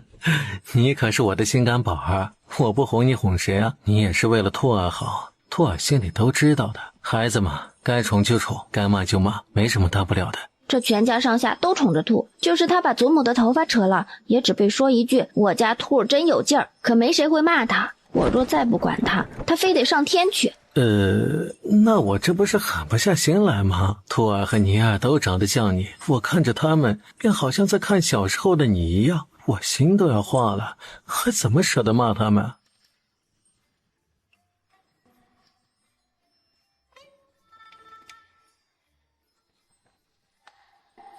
你可是我的心肝宝儿，我不哄你哄谁啊？你也是为了兔儿好，兔儿心里都知道的。孩子嘛，该宠就宠，该骂就骂，没什么大不了的。这全家上下都宠着兔，就是他把祖母的头发扯了，也只被说一句我家兔真有劲儿，可没谁会骂他。我若再不管他，他非得上天去。那我这不是狠不下心来吗？兔儿和尼尔都长得像你，我看着他们，便好像在看小时候的你一样，我心都要化了，还怎么舍得骂他们？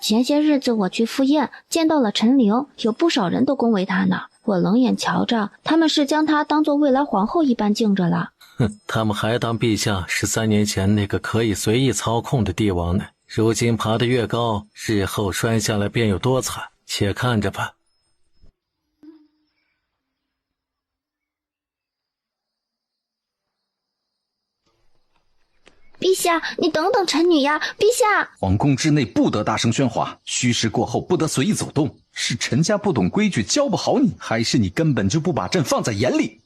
前些日子我去赴宴，见到了陈留，有不少人都恭维他呢。我冷眼瞧着，他们是将她当作未来皇后一般敬着了。哼，他们还当陛下是3年前那个可以随意操控的帝王呢。如今爬得越高，日后摔下来便有多惨，且看着吧。陛下，你等等臣女呀！陛下，皇宫之内不得大声喧哗，虚实过后不得随意走动。是陈家不懂规矩，教不好你，还是你根本就不把朕放在眼里？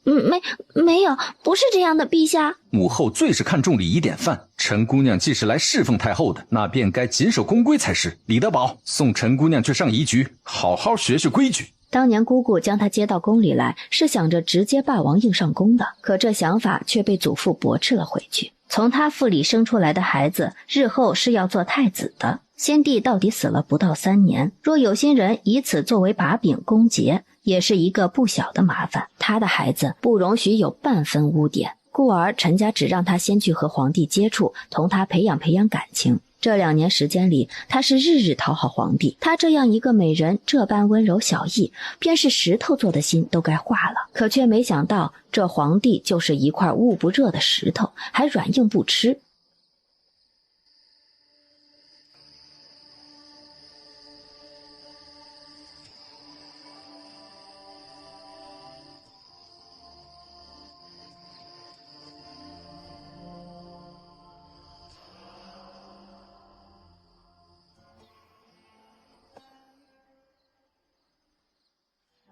没有，不是这样的，陛下。母后最是看重礼仪典范，陈姑娘既是来侍奉太后的，那便该谨守宫规才是。李德宝，送陈姑娘去上仪局，好好学学规矩。当年姑姑将她接到宫里来，是想着直接霸王硬上弓的，可这想法却被祖父驳斥了回去。从他腹里生出来的孩子，日后是要做太子的。先帝到底死了不到3年，若有心人以此作为把柄攻讦，也是一个不小的麻烦。他的孩子不容许有半分污点，故而陈家只让他先去和皇帝接触，同他培养感情。这2年时间里，他是日日讨好皇帝。他这样一个美人，这般温柔小意，便是石头做的心都该化了。可却没想到，这皇帝就是一块焐不热的石头，还软硬不吃。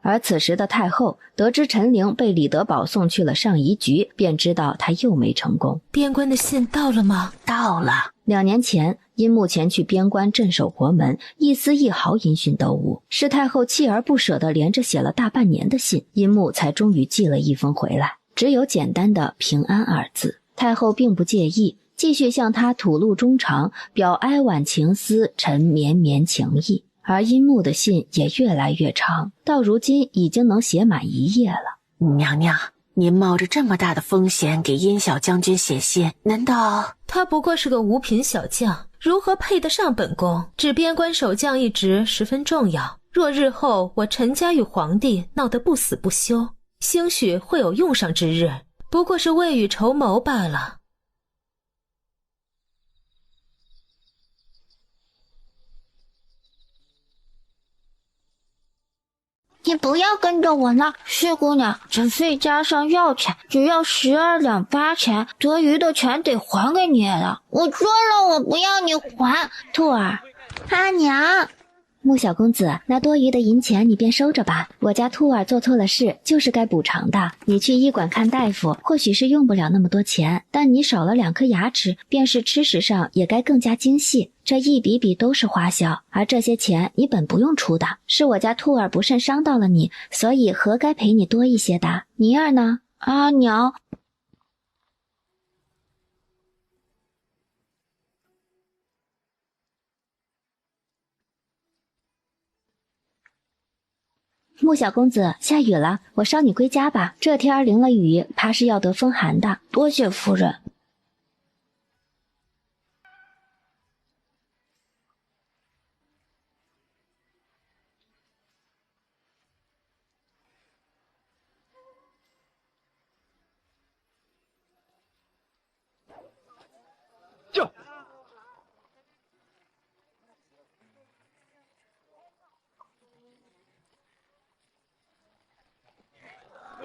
而此时的太后得知陈玲被李德宝送去了上仪局，便知道他又没成功。边关的信到了吗？到了。2年前，殷穆前去边关镇守国门，一丝一毫音讯都无，是太后锲而不舍地连着写了大半年的信，殷穆才终于寄了一封回来，只有简单的平安2字。太后并不介意，继续向他吐露衷肠，表哀婉情思，陈绵绵情意。而殷穆的信也越来越长，到如今已经能写满1页了。娘娘，您冒着这么大的风险给殷小将军写信，难道……他不过是个五品小将，如何配得上本宫？指边关守将一职十分重要，若日后我陈家与皇帝闹得不死不休，兴许会有用上之日，不过是未雨绸缪罢了。你不要跟着我闹，薛姑娘，这费加上药钱，只要12两8钱，多余的全得还给你了。我说了，我不要你还。兔儿，阿娘，穆小公子，那多余的银钱你便收着吧。我家兔儿做错了事，就是该补偿的。你去医馆看大夫，或许是用不了那么多钱，但你少了2颗牙齿，便是吃食上也该更加精细。这一笔笔都是花销，而这些钱你本不用出的，是我家兔儿不慎伤到了你，所以何该赔你多一些的。妮儿呢？阿娘，穆小公子，下雨了，我捎你归家吧。这天儿淋了雨，怕是要得风寒的。多谢夫人。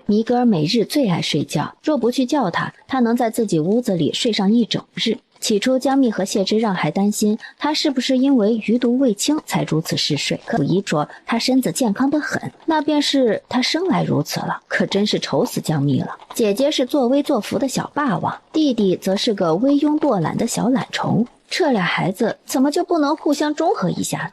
尼格尔每日最爱睡觉，若不去叫他，他能在自己屋子里睡上1整日。起初，江蜜和谢之让还担心他是不是因为余毒未清才如此嗜睡。可一说他身子健康得很，那便是他生来如此了。可真是愁死江蜜了。姐姐是作威作福的小霸王，弟弟则是个微慵惰懒的小懒虫。这俩孩子怎么就不能互相中和一下呢？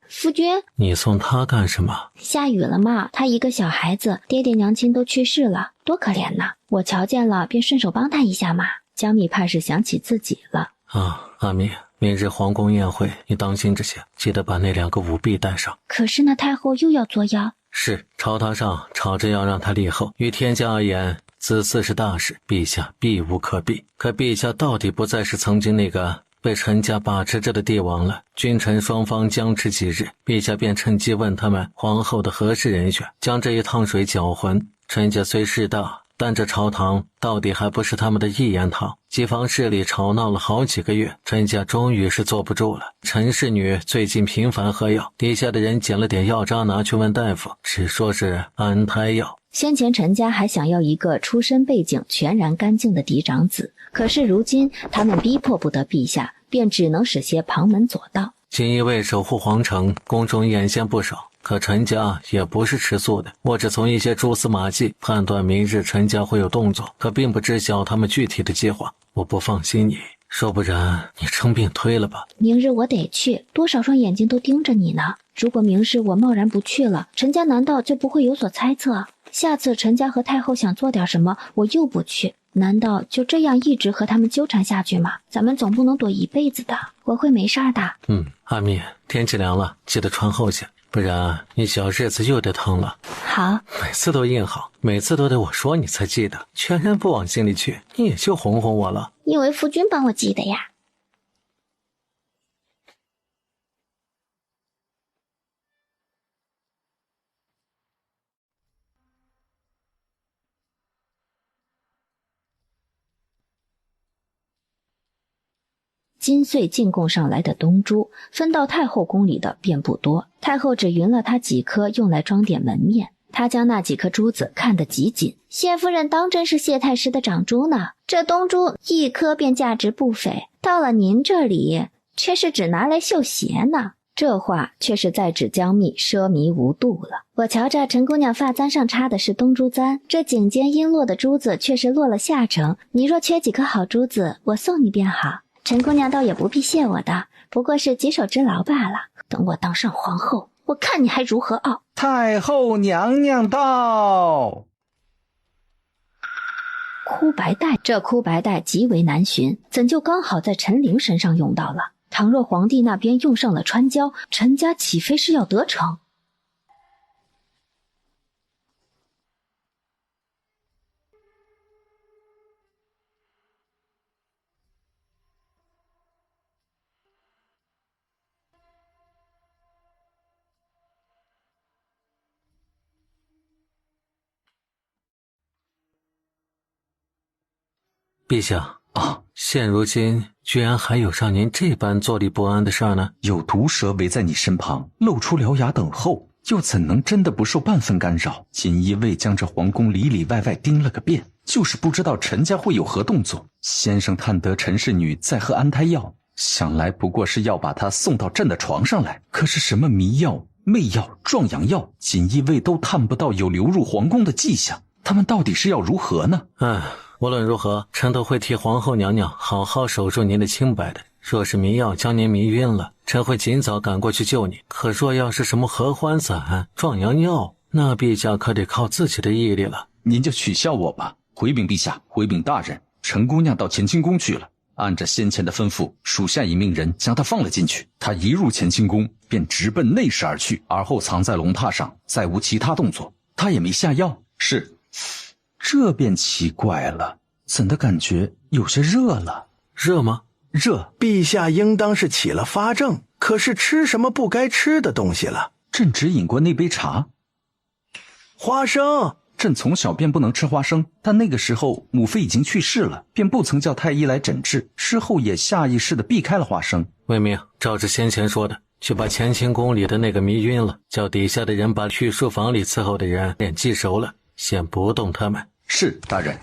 夫君，你送他干什么？下雨了嘛，他一个小孩子，爹爹娘亲都去世了，多可怜呐！我瞧见了，便顺手帮他一下嘛。江蜜怕是想起自己了。阿蜜，明日皇宫宴会，你当心着些，记得把那2个舞婢带上。可是那太后又要作妖。是，朝堂上吵着要让他立后，于天家而言，此次是大事，陛下避无可避。可陛下到底不再是曾经那个被陈家把持着的帝王了。君臣双方僵持几日，陛下便趁机问他们皇后的合适人选，将这一趟水搅浑。陈家虽势大，但这朝堂到底还不是他们的一言堂。几房事里吵闹了好几个月，陈家终于是坐不住了。陈氏女最近频繁喝药，底下的人捡了点药渣拿去问大夫，只说是安胎药。先前陈家还想要一个出身背景全然干净的嫡长子，可是如今他们逼迫不得陛下，便只能使些旁门左道。锦衣卫守护皇城，宫中眼线不少，可陈家也不是吃素的。我只从一些蛛丝马迹判断明日陈家会有动作，可并不知晓他们具体的计划。我不放心你，说不然你称病推了吧。明日我得去，多少双眼睛都盯着你呢。如果明日我贸然不去了，陈家难道就不会有所猜测？下次陈家和太后想做点什么，我又不去，难道就这样一直和他们纠缠下去吗？咱们总不能躲一辈子的，我会没事的。阿蜜，天气凉了，记得穿厚些，不然你小日子又得疼了。好，每次都应好，每次都得我说你才记得，全然不往心里去，你也就哄哄我了。因为夫君帮我记的呀。金穗进贡上来的东珠，分到太后宫里的便不多，太后只匀了她几颗用来装点门面。她将那几颗珠子看得极紧，谢夫人当真是谢太师的长珠呢，这东珠一颗便价值不菲，到了您这里却是只拿来绣鞋呢。这话却是在指江蜜奢靡无度了。我瞧着陈姑娘发簪上插的是东珠簪，这颈间璎珞的珠子却是落了下乘，你若缺几颗好珠子，我送你便好。陈姑娘倒也不必谢我的，不过是举手之劳罢了。等我当上皇后，我看你还如何傲。太后娘娘到。枯白带，这枯白带极为难寻，怎就刚好在陈琳身上用到了？倘若皇帝那边用上了川椒，陈家岂非是要得逞？陛下啊，现如今居然还有让您这般坐立不安的事儿呢？有毒蛇围在你身旁，露出獠牙等候，又怎能真的不受半分干扰？锦衣卫将这皇宫里里外外盯了个遍，就是不知道陈家会有何动作。先生探得陈氏女在喝安胎药，想来不过是要把她送到朕的床上来。可是什么迷药、媚药、壮阳药，锦衣卫都探不到有流入皇宫的迹象，他们到底是要如何呢？无论如何，臣都会替皇后娘娘好好守住您的清白的。若是迷药将您迷晕了，臣会尽早赶过去救你。可若要是什么合欢散、壮阳药，那陛下可得靠自己的毅力了。您就取笑我吧。回禀陛下，回禀大人，陈姑娘到乾清宫去了。按着先前的吩咐，属下已命人将她放了进去。她一入乾清宫，便直奔内室而去，而后藏在龙榻上，再无其他动作。她也没下药。是。这便奇怪了，怎的感觉有些热了？热吗？热。陛下应当是起了发症，可是吃什么不该吃的东西了？朕只饮过那杯茶。花生。朕从小便不能吃花生，但那个时候母妃已经去世了，便不曾叫太医来诊治，事后也下意识地避开了花生。魏明，照着先前说的，去把乾清宫里的那个迷晕了，叫底下的人把去书房里伺候的人脸记熟了，先不动他们。是，大人。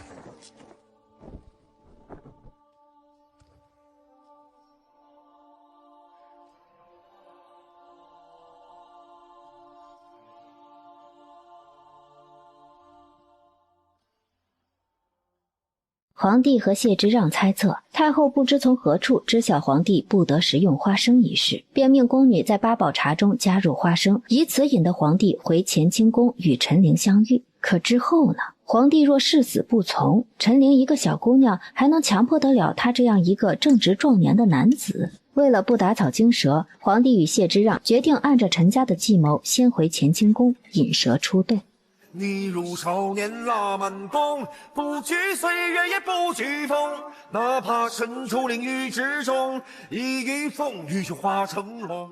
皇帝和谢之让猜测，太后不知从何处知晓皇帝不得食用花生一事，便命宫女在八宝茶中加入花生，以此引得皇帝回乾清宫与陈琳相遇。可之后呢？皇帝若誓死不从，陈琳一个小姑娘还能强迫得了他这样一个正值壮年的男子？为了不打草惊蛇，皇帝与谢之让决定按照陈家的计谋，先回乾清宫引蛇出洞。你如少年拉满弓，不惧岁月也不惧风，哪怕身处囹圄之中，一遇风雨就化成龙。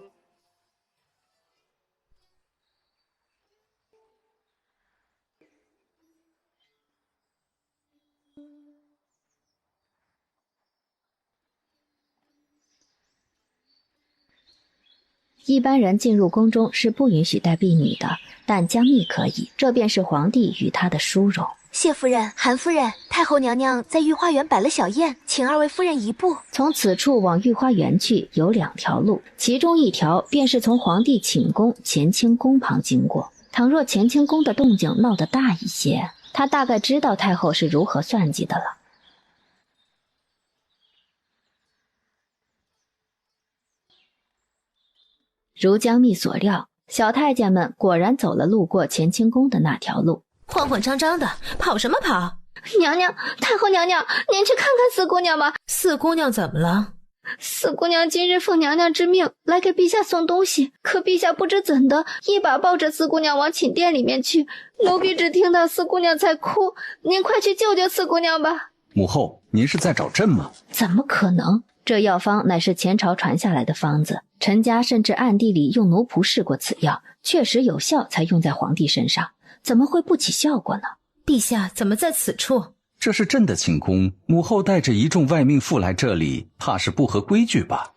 一般人进入宫中是不允许带婢女的，但江蜜可以，这便是皇帝与她的殊荣。谢夫人、韩夫人，太后娘娘在御花园摆了小宴，请二位夫人一步。从此处往御花园去有2条路，其中一条便是从皇帝寝宫乾清宫旁经过。倘若乾清宫的动静闹得大一些，他大概知道太后是如何算计的了。如江蜜所料，小太监们果然走了路过乾清宫的那条路。慌慌张张的，跑什么跑？娘娘，太后娘娘，您去看看四姑娘吧。四姑娘怎么了？四姑娘今日奉娘娘之命来给陛下送东西，可陛下不知怎的，一把抱着四姑娘往寝殿里面去。奴婢只听到四姑娘在哭，您快去救救四姑娘吧。母后，您是在找朕吗？怎么可能？这药方乃是前朝传下来的方子，陈家甚至暗地里用奴仆试过此药，确实有效，才用在皇帝身上，怎么会不起效果呢？陛下怎么在此处？这是朕的寝宫，母后带着一众外命妇来这里，怕是不合规矩吧？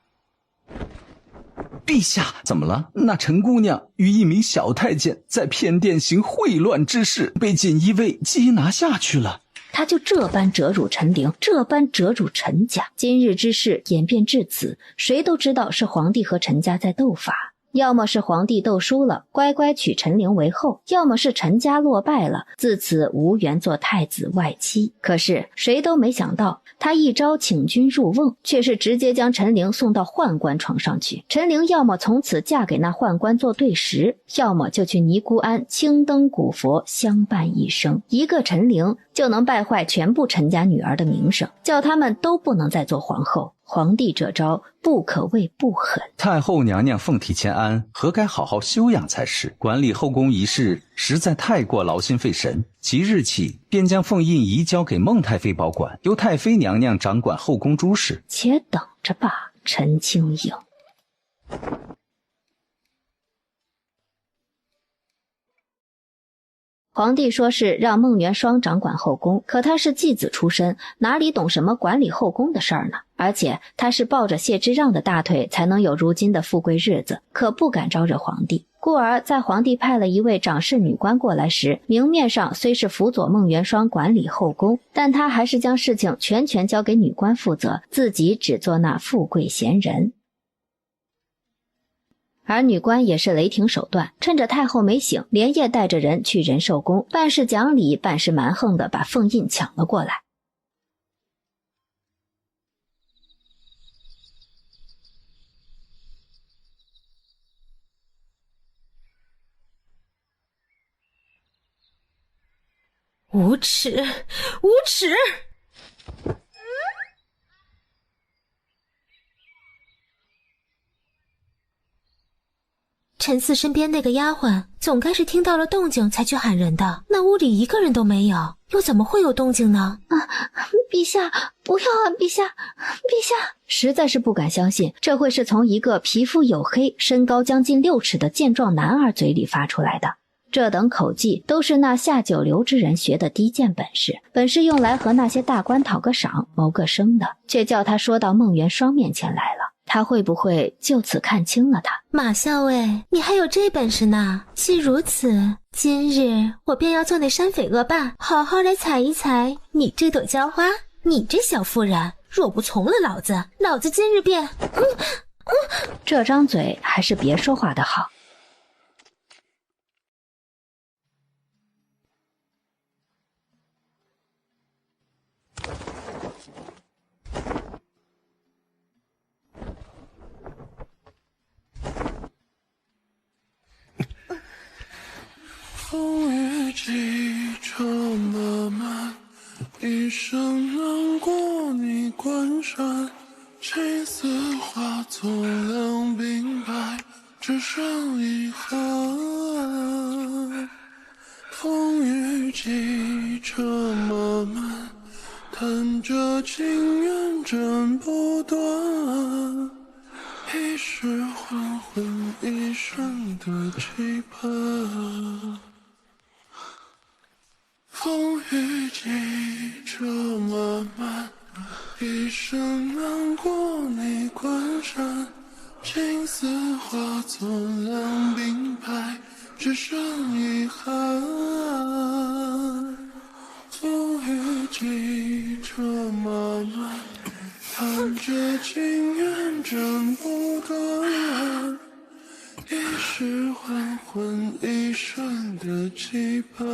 陛下，怎么了？那陈姑娘与一名小太监在偏殿行秽乱之事，被锦衣卫缉拿下去了。他就这般折辱陈陵，这般折辱陈家。今日之事演变至此，谁都知道是皇帝和陈家在斗法。要么是皇帝斗输了，乖乖娶陈陵为后；要么是陈家落败了，自此无缘做太子外戚。可是谁都没想到，他一招请君入瓮，却是直接将陈陵送到宦官床上去。陈陵要么从此嫁给那宦官做对食，要么就去尼姑庵青灯古佛相伴一生。一个陈陵就能败坏全部陈家女儿的名声，叫他们都不能再做皇后。皇帝这招不可谓不狠。太后娘娘凤体乾安，何该好好休养才是？管理后宫一事实在太过劳心费神。即日起，便将凤印移交给孟太妃保管，由太妃娘娘掌管后宫诸事。且等着吧，陈清颖。皇帝说是让孟元双掌管后宫，可他是继子出身，哪里懂什么管理后宫的事儿呢？而且他是抱着谢之让的大腿才能有如今的富贵日子，可不敢招惹皇帝。故而在皇帝派了一位掌事女官过来时，明面上虽是辅佐孟元双管理后宫，但他还是将事情全权交给女官负责，自己只做那富贵闲人。而女官也是雷霆手段，趁着太后没醒，连夜带着人去仁寿宫，办事讲理，办事蛮横的把凤印抢了过来。无耻，无耻！陈四身边那个丫鬟总该是听到了动静才去喊人的，那屋里一个人都没有，又怎么会有动静呢？陛下，不要啊，陛下，陛下！实在是不敢相信，这会是从一个皮肤黝黑、身高将近6尺的健壮男儿嘴里发出来的。这等口技都是那下九流之人学的低贱本事，本是用来和那些大官讨个赏、谋个生的，却叫他说到孟元双面前来了。他会不会就此看清了他？马校尉，你还有这本事呢？既如此，今日我便要做那山匪恶霸，好好来踩一踩你这朵娇花。你这小妇人，若不从了老子，老子今日便……这张嘴还是别说话的好。风雨几场漫漫，一生难过你关山，青丝化作两鬓白，只剩遗憾。风雨几场漫漫，弹着情缘斩不断，一世还魂一生的期盼。风雨几场漫漫，一生难过你关山，青丝化作两鬓白，只剩遗憾。风雨几场漫漫，弹着情缘斩不断，一世还魂一生的期盼。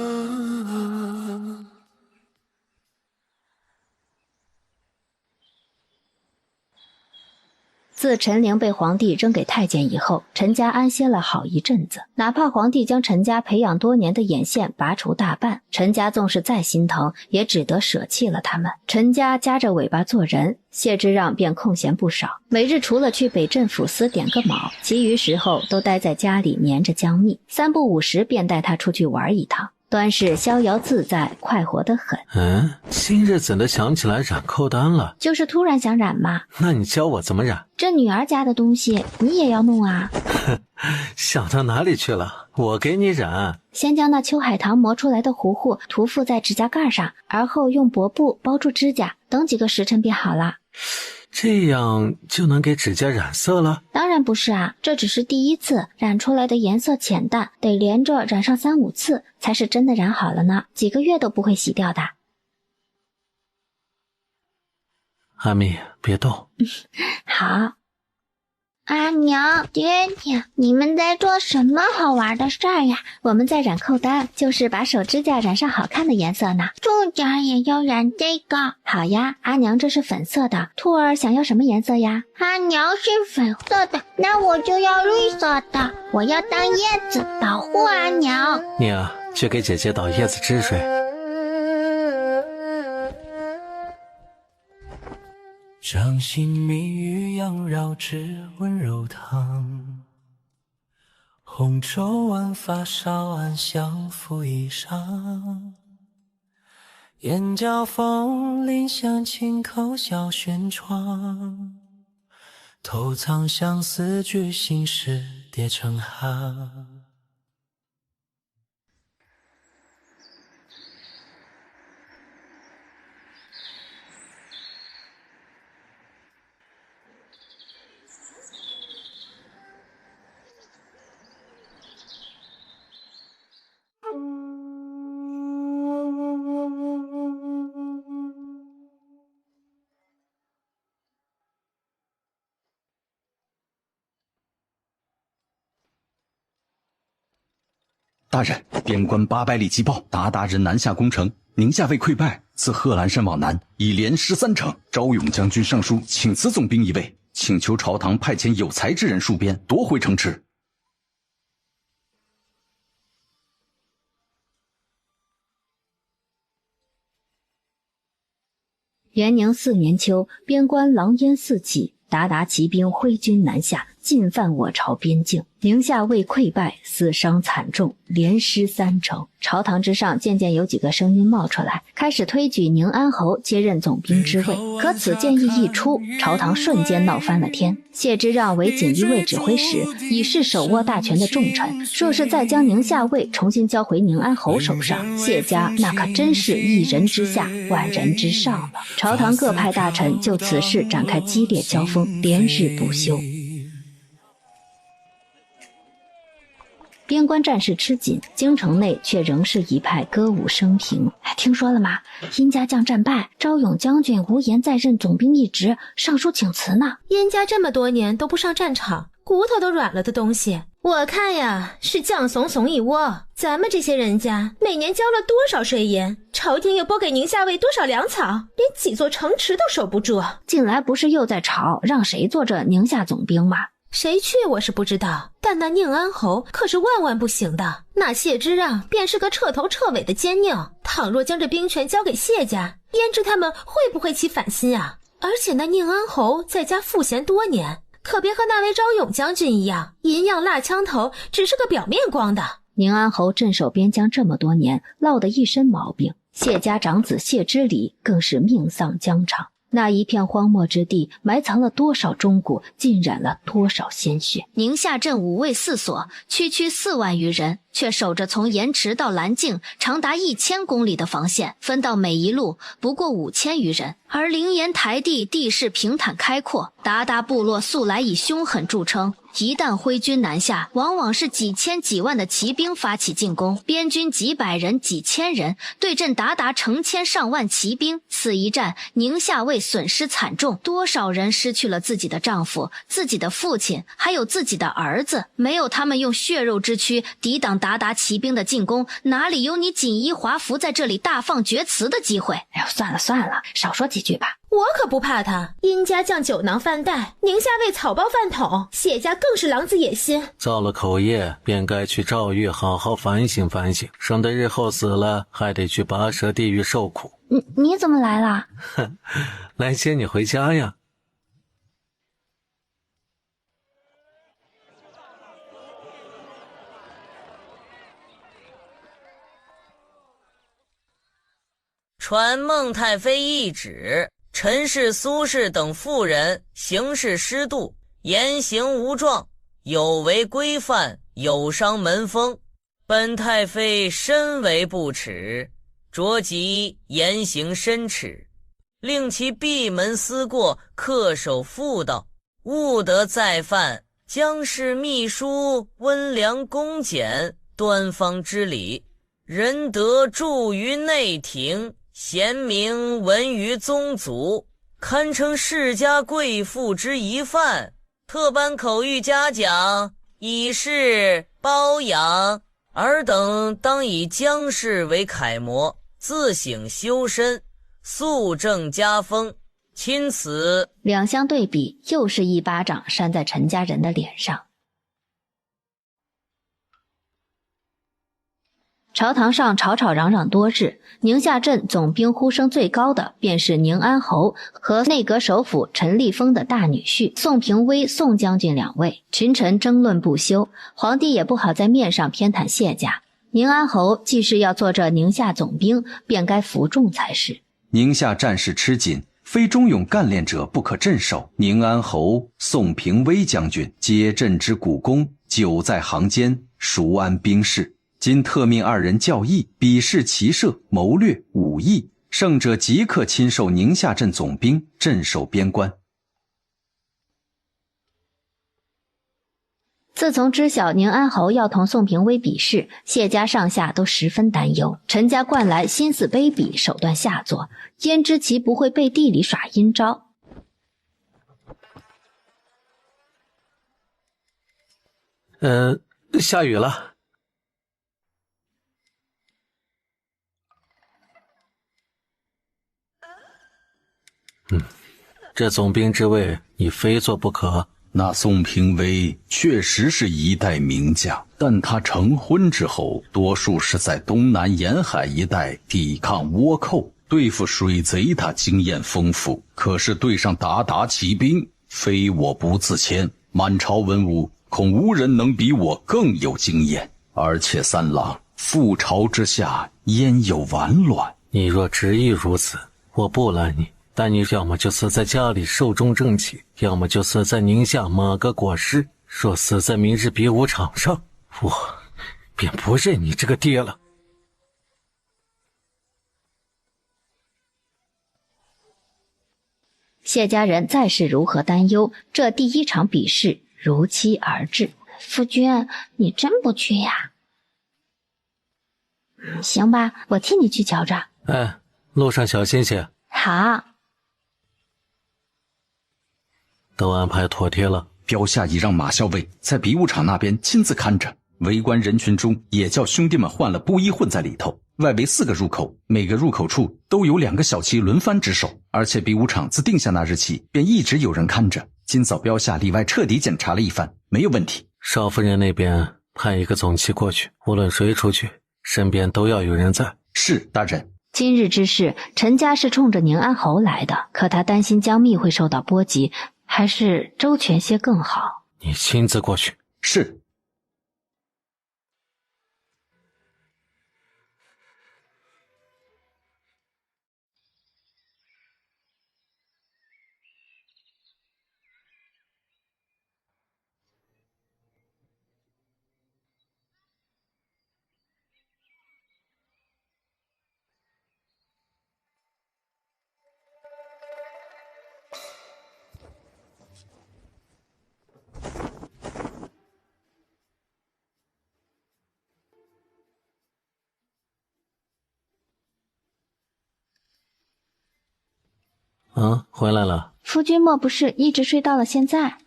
自陈陵被皇帝扔给太监以后，陈家安歇了好一阵子。哪怕皇帝将陈家培养多年的眼线拔除大半，陈家纵是再心疼，也只得舍弃了他们。陈家夹着尾巴做人，谢之让便空闲不少，每日除了去北镇抚司点个卯，其余时候都待在家里黏着江蜜，3不5时便带他出去玩一趟。端是逍遥自在，快活得很。今日怎的想起来染扣单了？就是突然想染嘛。那你教我怎么染？这女儿家的东西你也要弄啊？想到哪里去了？我给你染。先将那秋海棠磨出来的糊糊涂附在指甲盖上，而后用薄布包住指甲，等几个时辰便好了。这样就能给指甲染色了？当然不是啊，这只是第一次，染出来的颜色浅淡，得连着染上3、5次，才是真的染好了呢，几个月都不会洗掉的。阿蜜，别动。好。阿娘，爹爹，你们在做什么好玩的事儿呀？我们在染扣单，就是把手指甲染上好看的颜色呢。兔家也要染这个？好呀，阿娘这是粉色的，兔儿想要什么颜色呀？阿娘是粉色的，那我就要绿色的，我要当叶子保护阿娘。你啊，去给姐姐倒叶子汁水。掌心蜜语萦绕至温柔烫，红绸挽发稍安相扶衣裳，眼角风铃响，轻口小轩窗，偷藏相思句，心事叠成行。大人，边关800里急报，鞑靼人南下攻城，宁夏卫溃败，自贺兰山往南已连失3城。昭勇将军上书请辞总兵一位，请求朝堂派遣有才之人戍边，夺回城池。元宁4年秋，边关狼烟四起，鞑靼骑兵挥军南下，进犯我朝边境。宁夏卫溃败，死伤惨重，连失3城。朝堂之上渐渐有几个声音冒出来，开始推举宁安侯接任总兵之位。可此建议一出，朝堂瞬间闹翻了天。谢之让为锦衣卫指挥使，已是手握大权的重臣，若是再将宁夏卫重新交回宁安侯手上，谢家那可真是一人之下，万人之上了。朝堂各派大臣就此事展开激烈交锋，连日不休。边关战事吃紧，京城内却仍是一派歌舞升平。听说了吗？殷家将战败，昭勇将军无颜再任总兵一职，上书请辞呢。殷家这么多年都不上战场，骨头都软了的东西，我看呀是犟怂怂一窝。咱们这些人家每年交了多少税银，朝廷又拨给宁夏卫多少粮草，连几座城池都守不住。近来不是又在吵让谁做这宁夏总兵吗？谁去我是不知道，但那宁安侯可是万万不行的。那谢之让便是个彻头彻尾的奸佞，倘若将这兵权交给谢家，焉知他们会不会起反心啊？而且那宁安侯在家赋闲多年，可别和那位昭勇将军一样，银样蜡枪头，只是个表面光的。宁安侯镇守边疆这么多年，落得一身毛病，谢家长子谢之礼更是命丧疆场。那一片荒漠之地，埋藏了多少忠骨，浸染了多少鲜血。宁夏镇五卫4所，区4万余人，却守着从盐池到兰境长达1000公里的防线，分到每一路不过5000余人。而灵岩台地地势平坦开阔，鞑靼部落素来以凶狠著称，一旦挥军南下，往往是几千几万的骑兵发起进攻，边军几百人几千人对阵鞑靼成千上万骑兵。此一战，宁夏卫损失惨重，多少人失去了自己的丈夫、自己的父亲，还有自己的儿子。没有他们用血肉之躯抵挡鞑靼骑兵的进攻，哪里有你锦衣华服在这里大放厥词的机会？哎呦，算了算了，少说几句吧。我可不怕他，殷家将酒囊饭袋，宁夏卫草包饭桶，谢家更是狼子野心。造了口业，便该去诏狱好好反省反省，省得日后死了还得去拔舌地狱受苦。你怎么来了？来接你回家呀。传孟太妃懿旨，陈氏、苏氏等妇人行事失度，言行无状，有违规范，有伤门风，本太妃深为不耻，着即严刑申斥，令其闭门思过，恪守妇道，勿得再犯将士秘书温良恭俭、端方之礼，仁德著于内廷，贤明闻于宗族，堪称世家贵妇之一范，特颁口谕嘉奖，以示褒扬。尔等当以姜氏为楷模，自省修身，肃正家风。钦此。两相对比，又是一巴掌扇在陈家人的脸上。朝堂上吵吵嚷嚷多日，宁夏镇总兵呼声最高的便是宁安侯和内阁首辅陈立峰的大女婿宋平威宋将军两位，群臣争论不休，皇帝也不好在面上偏袒谢家。宁安侯既是要做这宁夏总兵，便该服众才是。宁夏战事吃紧，非忠勇干练者不可镇守。宁安侯、宋平威将军皆镇之股肱，久在行间，熟谙兵事。今特命二人教义，比试骑射、谋略、武艺，胜者即刻亲授宁夏镇总兵，镇守边关。自从知晓宁安侯要同宋平威比试，谢家上下都十分担忧。陈家惯来心思卑鄙，手段下作，焉知其不会背地里耍阴招？下雨了。这总兵之位你非做不可。那宋平威确实是一代名将，但他成婚之后，多数是在东南沿海一带抵抗倭寇，对付水贼他经验丰富。可是对上鞑骑兵，非我不自谦，满朝文武恐无人能比我更有经验。而且三郎，覆巢之下焉有完卵？你若执意如此，我不拦你。但你要么就死在家里寿终正寝，要么就死在宁夏马革裹尸。若死在明日比武场上，我便不认你这个爹了。谢家人再是如何担忧，这第一场比试如期而至。夫君，你真不去呀？行吧，我替你去瞧着。路上小心些。好。都安排妥帖了，标下已让马校尉在比武场那边亲自看着。围观人群中也叫兄弟们换了布衣混在里头。外围4个入口，每个入口处都有2个小旗轮番值守，而且比武场自定下那日起便一直有人看着。今早标下里外彻底检查了一番，没有问题。少夫人那边派一个总旗过去，无论谁出去，身边都要有人在。是，大人。今日之事，陈家是冲着宁安侯来的，可他担心江密会受到波及，还是周全些更好。你亲自过去。是。回来了。夫君莫不是一直睡到了现在？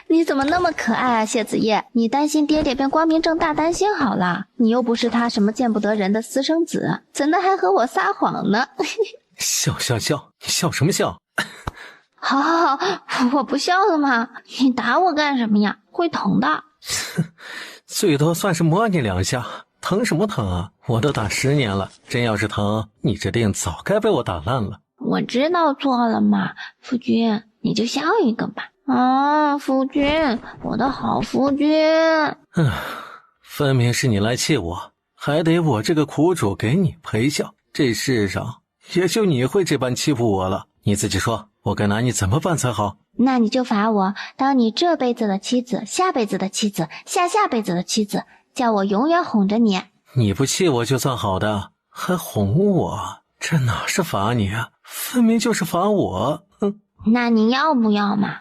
你怎么那么可爱啊，谢子叶？你担心爹爹便光明正大担心好了，你又不是他什么见不得人的私生子，怎的还和我撒谎呢？笑，你笑什么笑？好，我不笑了吗？你打我干什么呀？会疼的。最多算是摸你2下，疼什么疼啊？我都打10年了，真要是疼，你这腚早该被我打烂了。我知道错了嘛，夫君，你就笑一个吧。夫君，我的好夫君。分明是你来气我，还得我这个苦主给你陪笑。这世上也就你会这般欺负我了。你自己说，我该拿你怎么办才好？那你就罚我当你这辈子的妻子，下辈子的妻子，下下辈子的妻子，叫我永远哄着你。你不气我就算好的，还哄我，这哪是罚你啊？分明就是罚我。那你要不要嘛？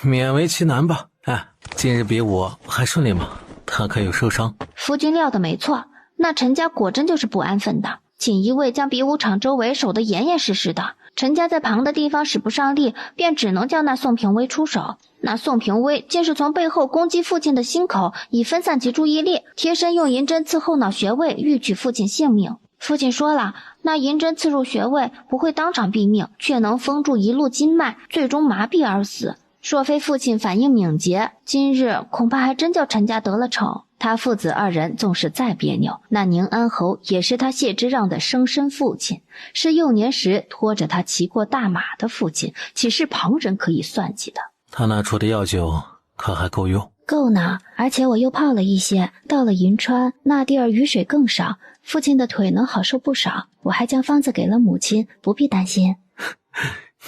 勉为其难吧。哎，今日比武还顺利吗？他可有受伤？夫君料的没错，那陈家果真就是不安分的。锦衣卫将比武场周围守得严严实实的，陈家在旁的地方使不上力，便只能叫那宋平威出手。那宋平威竟是从背后攻击父亲的心口，以分散其注意力，贴身用银针刺后脑穴位，欲取父亲性命。父亲说了，那银针刺入穴位不会当场毙命，却能封住一路经脉，最终麻痹而死。若非父亲反应敏捷，今日恐怕还真叫陈家得了逞。他父子二人纵使再别扭，那宁安侯也是他谢之让的生身父亲，是幼年时拖着他骑过大马的父亲，岂是旁人可以算计的？他拿出的药酒可还够用？够呢，而且我又泡了一些，到了银川那地儿雨水更少，父亲的腿能好受不少。我还将方子给了母亲，不必担心。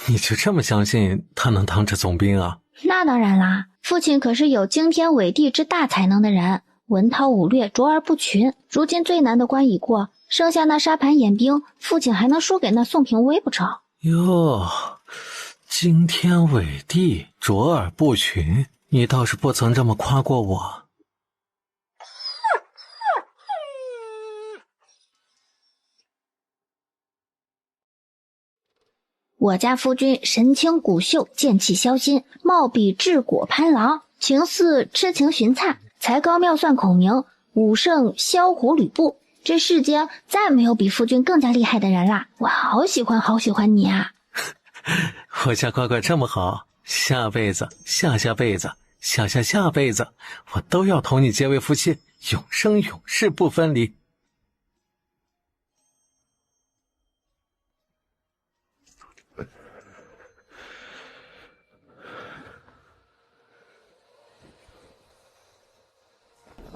你就这么相信他能当这总兵啊？那当然啦，父亲可是有惊天伟地之大才能的人，文韬武略卓而不群。如今最难的关已过，剩下那沙盘演兵，父亲还能输给那宋平威不成？哟，惊天伟地卓而不群，你倒是不曾这么夸过我。我家夫君神清骨秀，剑气萧心，貌比治果潘郎，情似痴情荀粲，才高妙算孔明，武胜萧虎吕布。这世间再没有比夫君更加厉害的人啦！我好喜欢好喜欢你啊！我家乖乖这么好，下辈子、下下辈子、下下下辈子，我都要同你结为夫妻，永生永世不分离。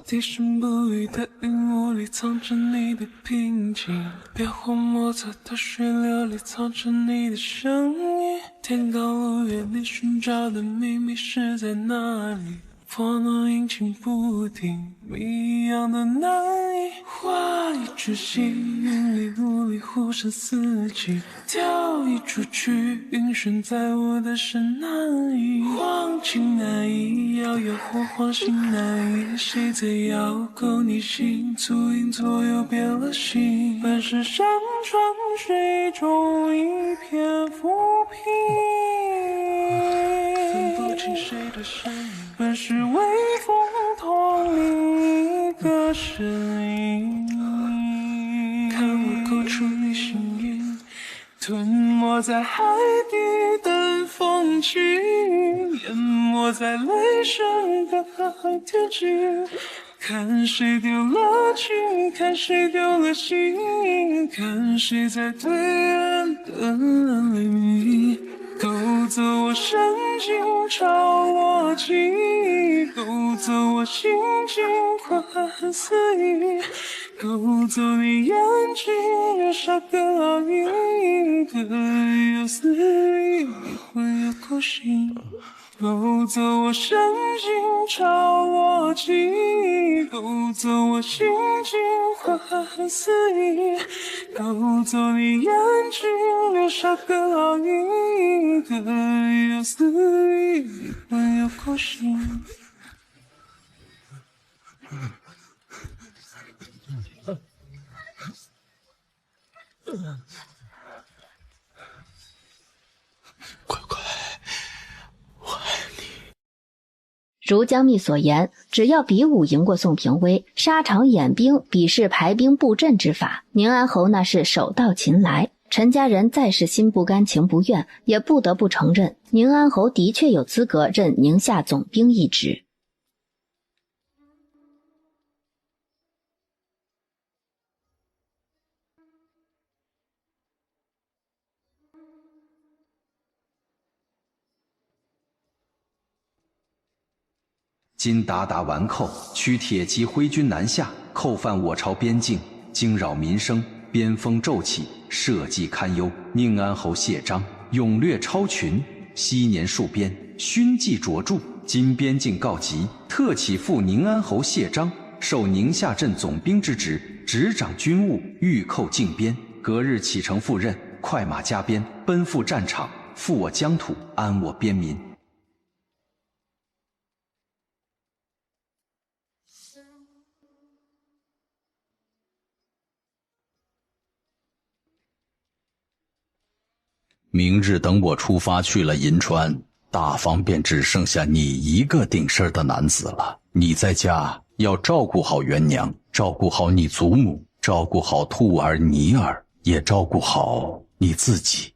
低声不语的云雾里藏着你的平静，变幻莫测的水流里藏着你的声音。天高路远，你寻找的秘密是在哪里？波浪阴晴不定，谜一样的难以。画一出戏，云里雾里忽闪四季，跳一出去，晕眩在我的身难移。晃情难移，摇摇晃晃心难移，谁在遥勾你心？足影左右变了形，本是山川水中一片浮萍，分不清谁的声音，本是微风同另一个声音。看我勾出你心音，吞没在海底的风景，淹没在雷声的天际。看谁丢了情，看谁丢了心，看谁在对岸的黎明。勾走我神经，朝我记，勾走我心情，宽似意，勾走你眼睛，留下个烙印，各有思意，魂有孤心。勾走我神经，朝我记，勾走我心情，宽似意，勾走你眼睛，留下个烙印，各有思意，魂有孤心。如江密所言，只要比武赢过宋平威，沙场演兵比试排兵布阵之法，宁安侯那是手到擒来。陈家人再是心不甘情不愿，也不得不承认，宁安侯的确有资格任宁夏总兵一职。今鞑靼顽寇，驱铁骑挥军南下，扣犯我朝边境，惊扰民生，边锋骤起，社稷堪忧。宁安侯谢章勇略超群，昔年戍边，勋绩卓著。今边境告急，特启复宁安侯谢章，受宁夏镇总兵之职，执掌军务，御寇靖边。隔日启程赴任，快马加鞭，奔赴战场，复我疆土，安我边民。明日等我出发去了银川，大方便只剩下你一个顶事的男子了。你在家要照顾好元娘，照顾好你祖母，照顾好兔儿、尼儿，也照顾好你自己。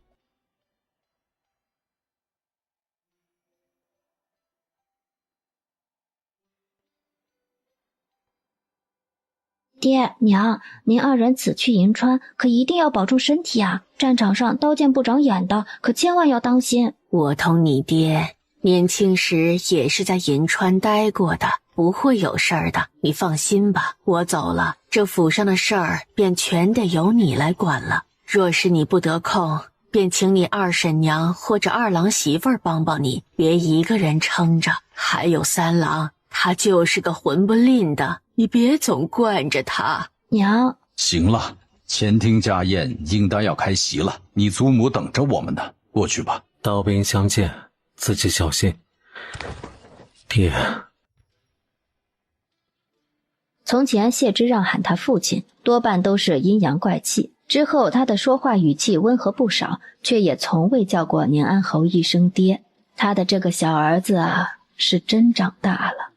爹娘，您二人此去银川，可一定要保重身体啊！战场上刀剑不长眼的，可千万要当心。我同你爹年轻时也是在银川待过的，不会有事儿的，你放心吧。我走了，这府上的事儿便全得由你来管了。若是你不得空，便请你二婶娘或者二郎媳妇儿帮帮你，别一个人撑着。还有三郎，他就是个混不吝的，你别总惯着他。娘，行了，前厅家宴应当要开席了，你祖母等着我们呢，过去吧。刀兵相见，自己小心。爹。从前谢之让喊他父亲，多半都是阴阳怪气。之后他的说话语气温和不少，却也从未叫过宁安侯一声爹。他的这个小儿子啊，是真长大了。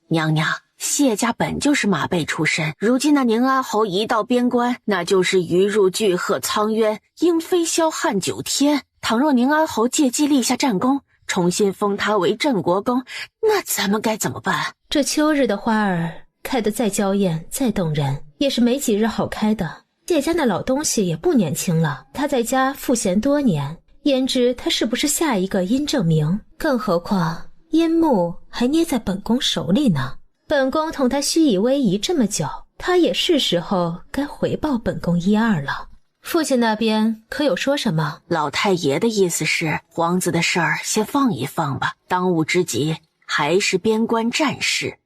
娘娘，谢家本就是马背出身，如今那宁安侯一到边关，那就是鱼入巨壑苍渊，鹰飞霄汉9天。倘若宁安侯借机立下战功，重新封他为镇国公，那咱们该怎么办？这秋日的花儿开得再娇艳再动人，也是没几日好开的。谢家那老东西也不年轻了，他在家赋闲多年，焉知他是不是下一个殷正明？更何况阴木还捏在本宫手里呢。本宫同他虚以委蛇这么久，他也是时候该回报本宫一二了。父亲那边可有说什么？老太爷的意思是，皇子的事儿先放一放吧，当务之急还是边关战事。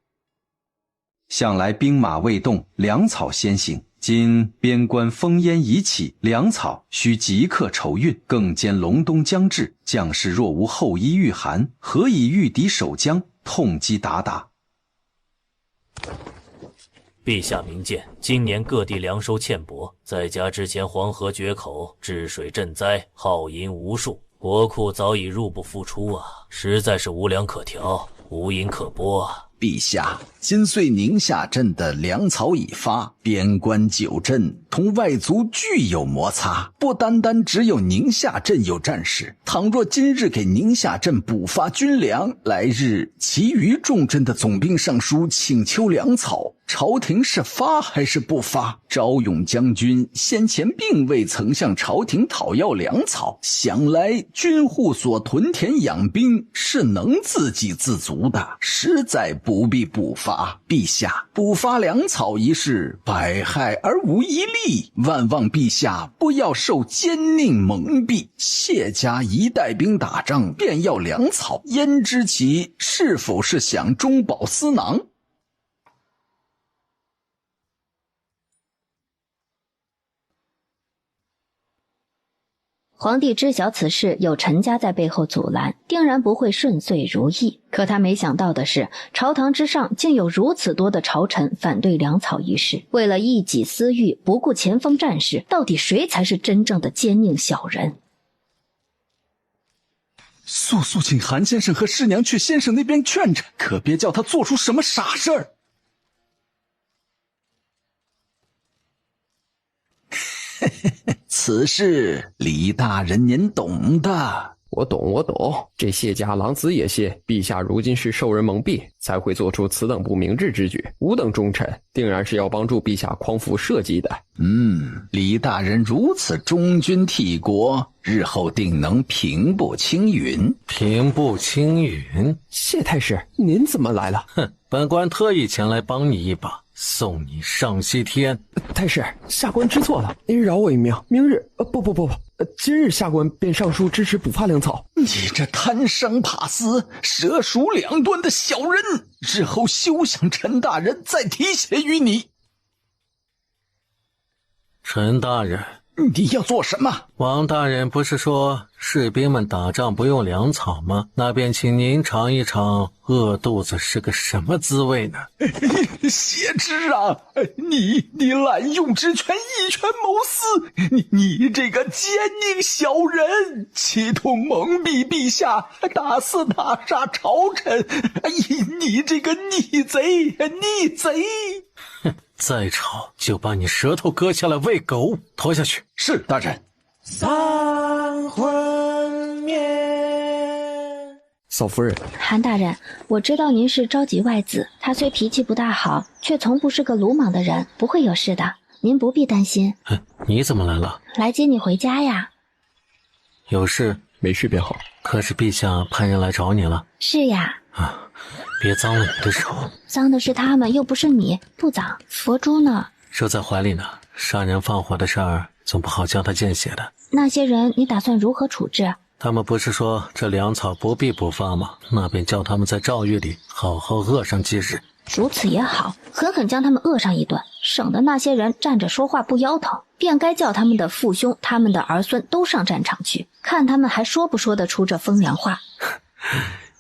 向来兵马未动，粮草先行。今边关烽烟已起，粮草需即刻筹运，更兼隆冬将至，将士若无厚衣御寒，何以御敌守疆，痛击鞑靼？陛下明鉴，今年各地粮收欠薄，再加之前黄河决口，治水赈灾，耗银无数，国库早已入不敷出啊，实在是无粮可调，无银可拨啊。陛下，今遂宁夏镇的粮草已发，边关9镇同外族俱有摩擦，不单单只有宁夏镇有战事。倘若今日给宁夏镇补发军粮，来日其余重镇的总兵上书请求粮草，朝廷是发还是不发？昭勇将军先前并未曾向朝廷讨要粮草，想来军户所屯田养兵是能自给自足的，实在不必补发。陛下，补发粮草一事，百害而无一利，万望陛下不要受奸佞蒙蔽。谢家一带兵打仗便要粮草，焉知其是否是想中饱私囊？皇帝知晓此事有陈家在背后阻拦，定然不会顺遂如意。可他没想到的是，朝堂之上竟有如此多的朝臣反对粮草一事，为了一己私欲，不顾前锋战事，到底谁才是真正的奸佞小人？速请韩先生和师娘去先生那边劝劝，可别叫他做出什么傻事儿。此事李大人您懂的。我懂，这谢家狼子野谢，陛下如今是受人蒙蔽，才会做出此等不明智之举。吾等忠臣定然是要帮助陛下匡扶社稷的。李大人如此忠君替国，日后定能平步青云。平步青云？谢太师，您怎么来了？哼，本官特意前来帮你一把，送你上西天。太师，下官知错了，您饶我一命。明日，今日下官便上书支持补发粮草。你这贪生怕死、蛇鼠两端的小人，日后休想陈大人再提携于你。陈大人，你要做什么？王大人不是说士兵们打仗不用粮草吗？那便请您尝一尝饿肚子是个什么滋味呢？谢之啊，你滥用职权，以权谋私，你这个奸佞小人，企图蒙蔽陛下，大肆大杀朝臣，你这个逆贼！哼，再吵就把你舌头割下来喂狗，拖下去。是大人。三魂灭。嫂夫人，韩大人，我知道您是召集外子，他虽脾气不大好，却从不是个鲁莽的人，不会有事的，您不必担心。你怎么来了？来接你回家呀。有事？没事便好。可是陛下派人来找你了。是呀。别脏了你的手。脏的是他们，又不是你，不脏。佛珠呢？收在怀里呢。杀人放火的事儿，总不好将他见血的。那些人你打算如何处置？他们不是说这粮草不必补发吗？那便叫他们在诏狱里好好饿上几日。如此也好，狠狠将他们饿上一顿，省得那些人站着说话不腰疼。便该叫他们的父兄、他们的儿孙都上战场去，看他们还说不说得出这风凉话。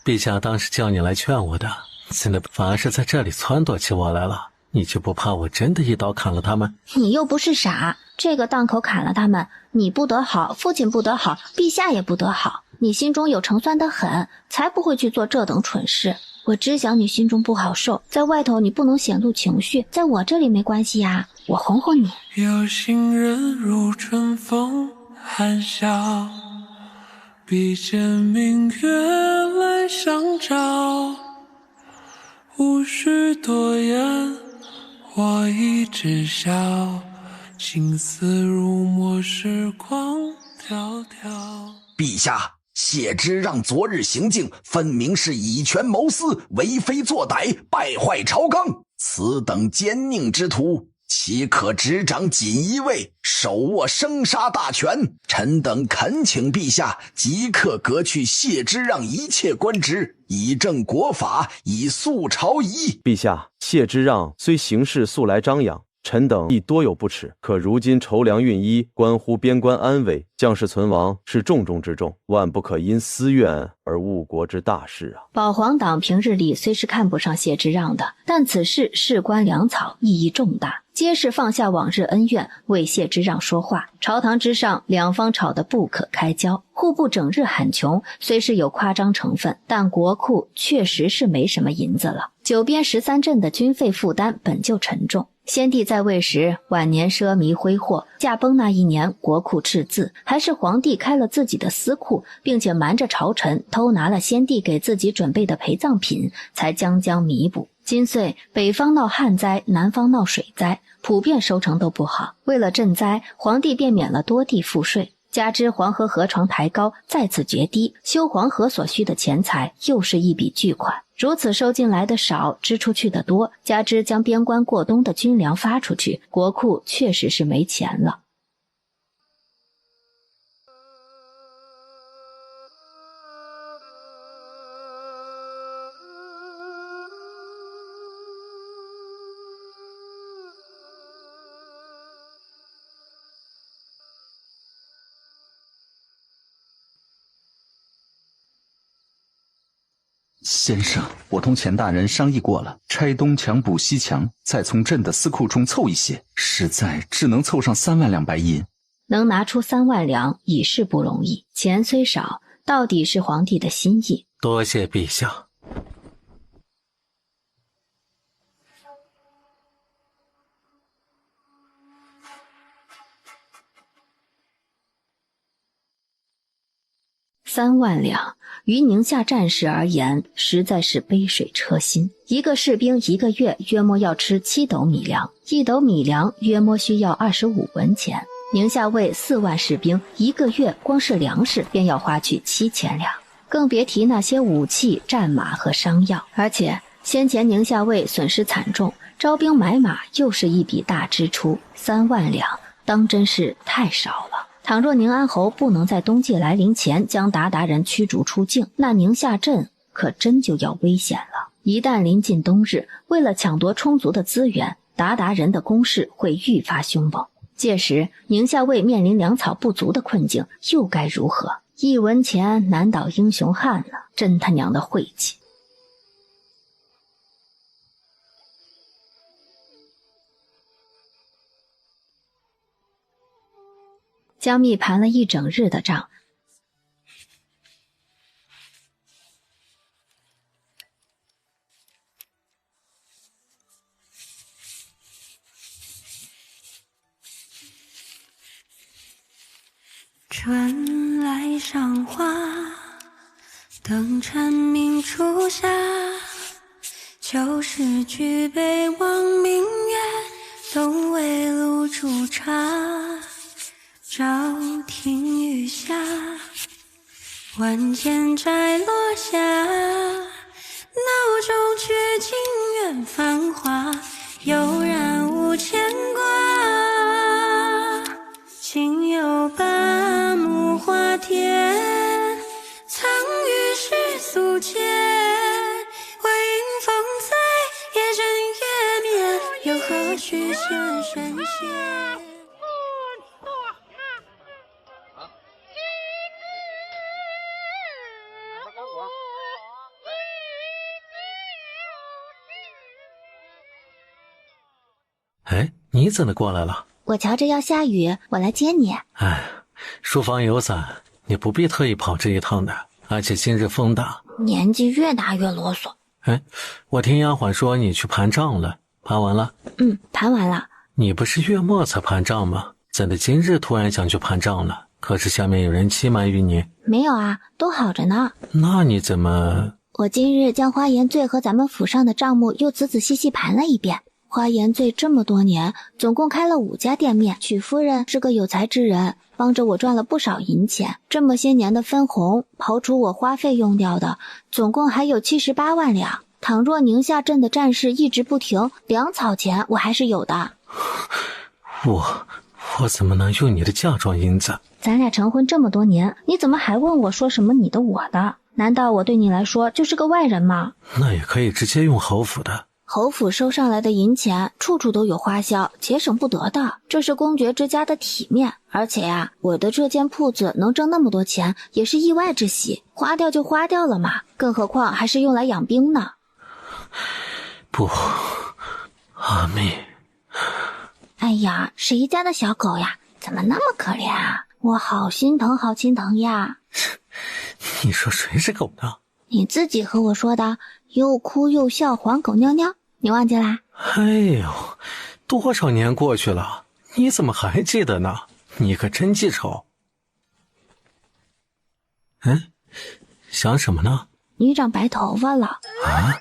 陛下当时叫你来劝我的，现在反而是在这里撺掇起我来了。你就不怕我真的一刀砍了他们？你又不是傻，这个档口砍了他们，你不得好，父亲不得好，陛下也不得好。你心中有成算得很，才不会去做这等蠢事。我知晓你心中不好受，在外头你不能显露情绪，在我这里没关系呀，我哄哄你。有心人如春风含笑，比肩明月来相照，无需多言，我已知晓，情丝如墨，时光迢迢。陛下，谢之让昨日行径分明是以权谋私，为非作歹，败坏朝纲。此等奸佞之徒，岂可执掌锦衣卫，手握生杀大权？臣等恳请陛下即刻革去谢之让一切官职，以正国法，以肃朝仪。陛下，谢之让虽行事素来张扬，臣等亦多有不耻，可如今筹粮运衣，关乎边关安危，将士存亡是重中之重，万不可因私怨而误国之大事啊！保皇党平日里虽是看不上谢之让的，但此事事关粮草，意义重大，皆是放下往日恩怨，为谢之让说话。朝堂之上，两方吵得不可开交，户部整日很穷，虽是有夸张成分，但国库确实是没什么银子了。九边13镇的军费负担本就沉重。先帝在位时，晚年奢靡挥霍，驾崩那一年，国库赤字，还是皇帝开了自己的私库，并且瞒着朝臣偷拿了先帝给自己准备的陪葬品，才将弥补。今岁北方闹旱灾，南方闹水灾，普遍收成都不好。为了赈灾，皇帝便免了多地赋税，加之黄河河床抬高，再次决堤，修黄河所需的钱财又是一笔巨款。如此收进来的少，支出去的多，加之将边关过冬的军粮发出去，国库确实是没钱了。先生，我同钱大人商议过了，拆东墙补西墙，再从朕的私库中凑一些，实在只能凑上3万两白银。能拿出3万两已是不容易，钱虽少，到底是皇帝的心意。多谢陛下。3万两，于宁夏战士而言，实在是杯水车薪。一个士兵一个月约莫要吃7斗米粮，1斗米粮约莫需要25文钱。宁夏卫4万士兵，一个月光是粮食便要花去7000两，更别提那些武器、战马和商药。而且先前宁夏卫损失惨重，招兵买马又是一笔大支出，3万两当真是太少了。倘若宁安侯不能在冬季来临前将鞑靼人驱逐出境，那宁夏镇可真就要危险了。一旦临近冬日，为了抢夺充足的资源，鞑靼人的攻势会愈发凶猛。届时宁夏卫面临粮草不足的困境，又该如何？1文钱难倒英雄汉了，真他娘的晦气！江密盘了一整日的账，春来赏花，灯沉明初夏。旧时举杯望明月，东魏露珠茶。朝廷雨下，万箭摘落下。闹中取经远繁华，悠然无牵挂。今有把木花田，藏于世俗间。为迎风在，夜枕月眠，又何须现神仙？哎，你怎么过来了？我瞧着要下雨，我来接你。哎，书房有伞，你不必特意跑这一趟的。而且今日风大，年纪越大越啰嗦。哎，我听丫鬟说你去盘账了，盘完了？盘完了。你不是月末才盘账吗？怎的今日突然想去盘账了？可是下面有人欺瞒于你？没有啊，都好着呢。那你怎么……我今日将花颜醉和咱们府上的账目又仔仔细细盘了一遍。花颜醉这么多年，总共开了5家店面。曲夫人是个有才之人，帮着我赚了不少银钱。这么些年的分红，刨除我花费用掉的，总共还有78万两。倘若宁夏镇的战事一直不停，粮草钱我还是有的。我怎么能用你的嫁妆银子？咱俩成婚这么多年，你怎么还问我说什么你的我的？难道我对你来说就是个外人吗？那也可以直接用侯府的。侯府收上来的银钱，处处都有花销，节省不得的。这是公爵之家的体面。而且呀，我的这间铺子能挣那么多钱，也是意外之喜。花掉就花掉了嘛，更何况还是用来养兵呢。不，阿妹。哎呀，谁家的小狗呀？怎么那么可怜啊？我好心疼，好心疼呀！你说谁是狗呢？你自己和我说的，又哭又笑，黄狗尿尿，你忘记啦？哎呦，多少年过去了，你怎么还记得呢？你可真记仇。想什么呢？你长白头发了。啊？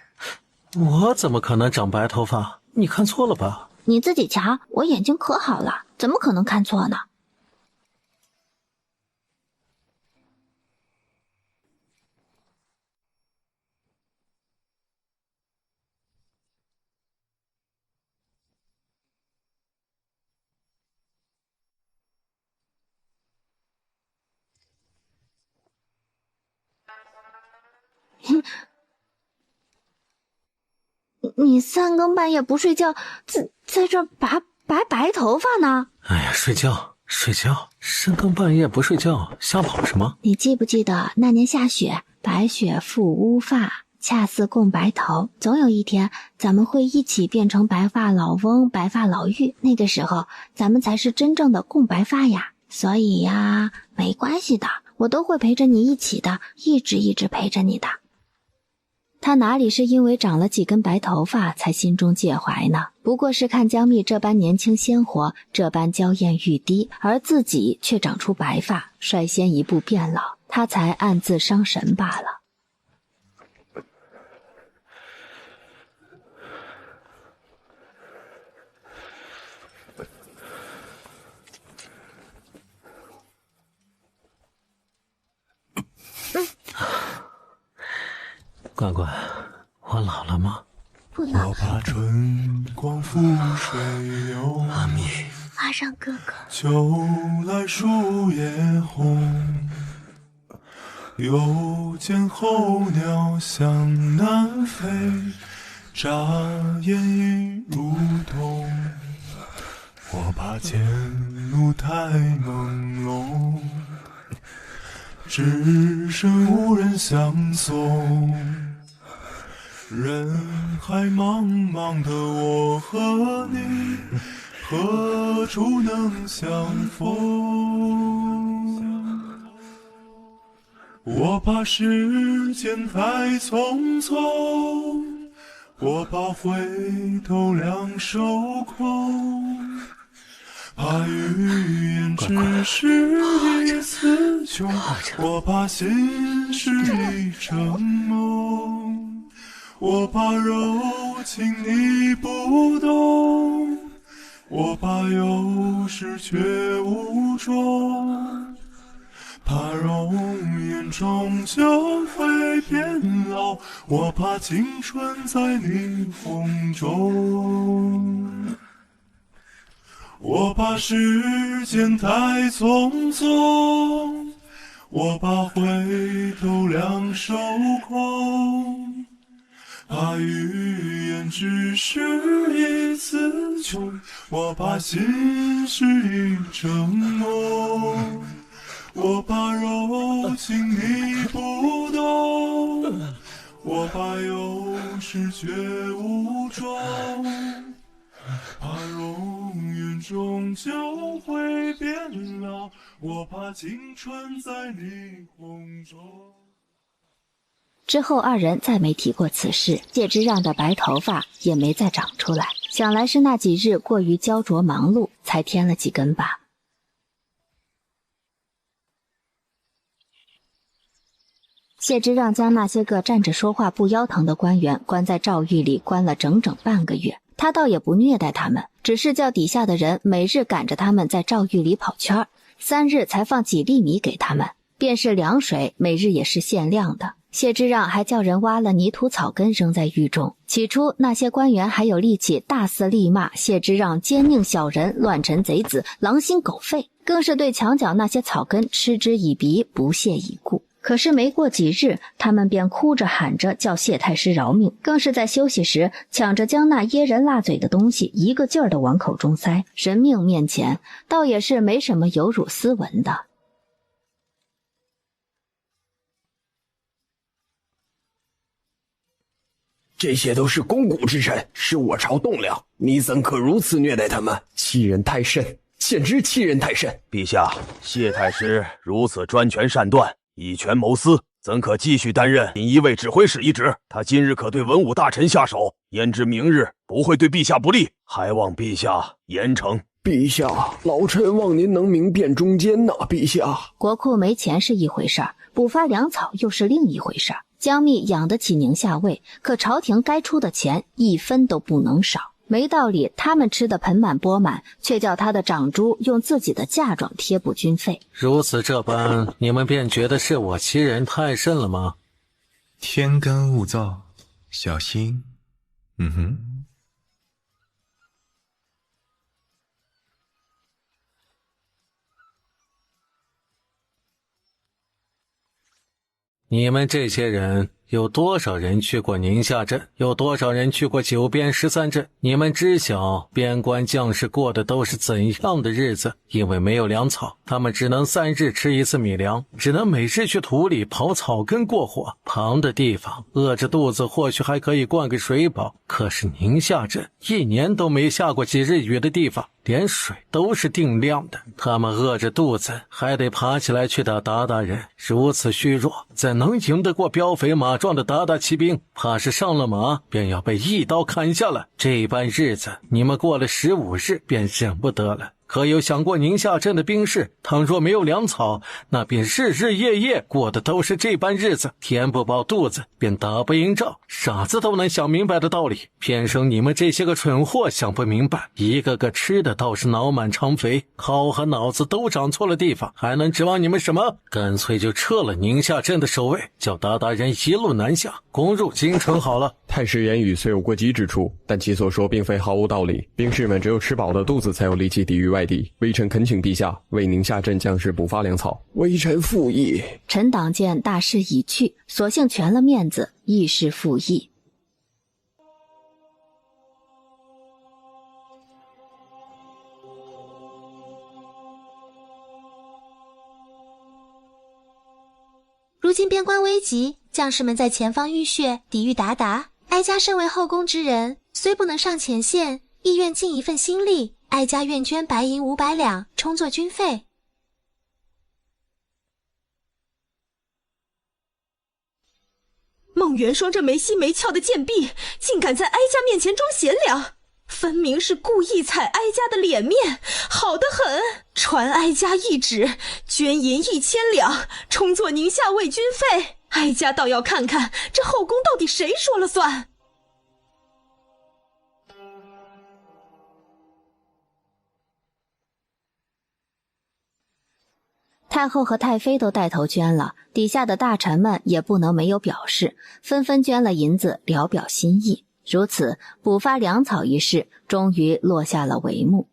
我怎么可能长白头发？你看错了吧？你自己瞧，我眼睛可好了，怎么可能看错呢？你3更半夜不睡觉，在这白头发呢？哎呀，睡觉，深更半夜不睡觉，瞎跑什么？你记不记得那年下雪，白雪覆乌发，恰似共白头。总有一天，咱们会一起变成白发老翁、白发老妪，那个时候，咱们才是真正的共白发呀。所以呀，没关系的，我都会陪着你一起的，一直陪着你的。他哪里是因为长了几根白头发才心中介怀呢？不过是看江蜜这般年轻鲜活，这般娇艳欲滴，而自己却长出白发，率先一步变老，他才暗自伤神罢了。乖乖，我老了吗？不老。我把春光覆水流，阿米，马上哥哥。秋来树叶红，又见候鸟向南飞，眨眼已入冬。我怕前路太朦胧，只身无人相送。人海茫茫的我和你，何处能相逢？我怕时间太匆匆，我怕回头两手空，怕语言只是一词穷，我怕心是一场梦。我怕柔情你不懂，我怕有始却无终，怕容颜终究会变老，我怕青春在霓虹中，我怕时间太匆匆，我怕回头两手空，怕语言只是一词穷，我怕心是一场梦，我怕柔情你不懂，我怕有始却无终，怕容颜终究会变老，我怕青春在霓虹中。之后二人再没提过此事，谢之让的白头发也没再长出来，想来是那几日过于焦灼忙碌，才添了几根吧。谢之让将那些个站着说话不腰疼的官员关在诏狱里，关了整整半个月。他倒也不虐待他们，只是叫底下的人每日赶着他们在诏狱里跑圈，3日才放几粒米给他们，便是凉水每日也是限量的。谢之让还叫人挖了泥土草根扔在狱中。起初那些官员还有力气大肆力骂谢之让奸佞小人、乱臣贼子、狼心狗肺，更是对墙角那些草根嗤之以鼻，不屑一顾。可是没过几日，他们便哭着喊着叫谢太师饶命，更是在休息时抢着将那噎人辣嘴的东西一个劲儿地往口中塞。人命面前，倒也是没什么有辱斯文的。这些都是肱骨之臣，是我朝栋梁，你怎可如此虐待他们？欺人太甚，简直欺人太甚！陛下，谢太师如此专权擅断，以权谋私，怎可继续担任锦衣卫指挥使一职？他今日可对文武大臣下手，焉知明日不会对陛下不利？还望陛下严惩。陛下，老臣望您能明辨中间呐！陛下，国库没钱是一回事儿，补发粮草又是另一回事儿。江密养得起宁夏卫，可朝廷该出的钱一分都不能少。没道理他们吃得盆满钵满，却叫他的长珠用自己的嫁妆贴补军费。如此这般，你们便觉得是我欺人太甚了吗？天干物燥，小心。你们这些人有多少人去过宁夏镇？有多少人去过九边13镇？你们知晓边关将士过的都是怎样的日子？因为没有粮草，他们只能3日吃一次米粮，只能每日去土里刨草根过活。旁的地方饿着肚子或许还可以灌个水饱，可是宁夏镇1年都没下过几日雨的地方，连水都是定量的。他们饿着肚子还得爬起来去打鞑靼人，如此虚弱，怎能赢得过膘肥马壮的鞑靼骑兵？怕是上了马便要被一刀砍下了。这般日子你们过了15日便忍不得了。可有想过宁夏镇的兵士，倘若没有粮草，那便日日夜夜过的都是这般日子，填不饱肚子便打不赢仗，傻子都能想明白的道理，偏生你们这些个蠢货想不明白，一个个吃的倒是脑满肠肥，靠和脑子都长错了地方，还能指望你们什么？干脆就撤了宁夏镇的守卫，叫鞑靼人一路南下，攻入京城好了。太师言语虽有过激之处，但其所说并非毫无道理。兵士们只有吃饱了肚子，才有力气抵御外敌。微臣恳请陛下为宁夏镇将士补发粮草。微臣附议。陈党见大势已去，索性全了面子，亦是附议。如今边关危急，将士们在前方浴血，抵御鞑靼。哀家身为后宫之人，虽不能上前线，亦愿尽一份心力。哀家愿捐白银500两，充作军费。孟元霜这没心没窍的贱婢，竟敢在哀家面前装贤良，分明是故意踩哀家的脸面，好得很。传哀家懿旨，捐银1000两，充作宁夏卫军费。哀家倒要看看这后宫到底谁说了算。太后和太妃都带头捐了，底下的大臣们也不能没有表示，纷纷捐了银子聊表心意。如此补发粮草一事终于落下了帷幕。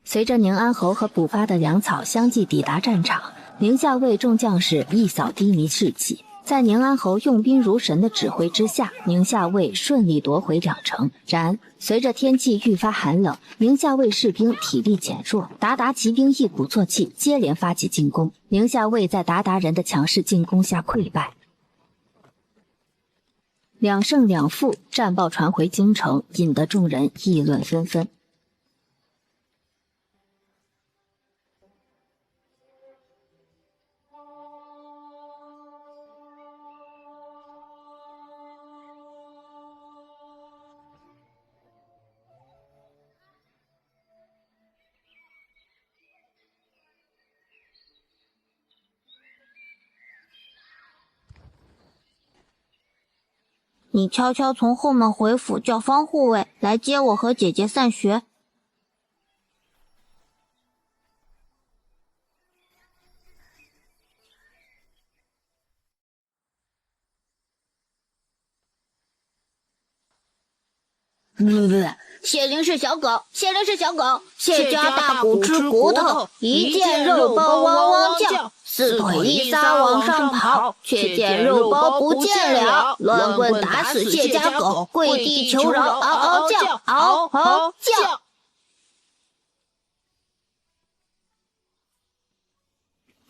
随着宁安侯和补发的粮草相继抵达战场，宁夏卫众将士一扫低迷士气。在宁安侯用兵如神的指挥之下，宁夏卫顺利夺回2城。然随着天气愈发寒冷，宁夏卫士兵体力减弱，鞑靼骑兵一鼓作气，接连发起进攻。宁夏卫在鞑靼人的强势进攻下溃败，2胜2负，战报传回京城，引得众人议论纷纷。你悄悄从后门回府，叫方护卫来接我和姐姐散学。谢灵是小狗，谢灵是小狗，谢家大骨吃骨头，一见肉包汪汪叫，4腿一撒往上跑，却见肉包不见了，乱棍打死谢家狗，跪地求饶，嗷嗷叫，嗷嗷叫。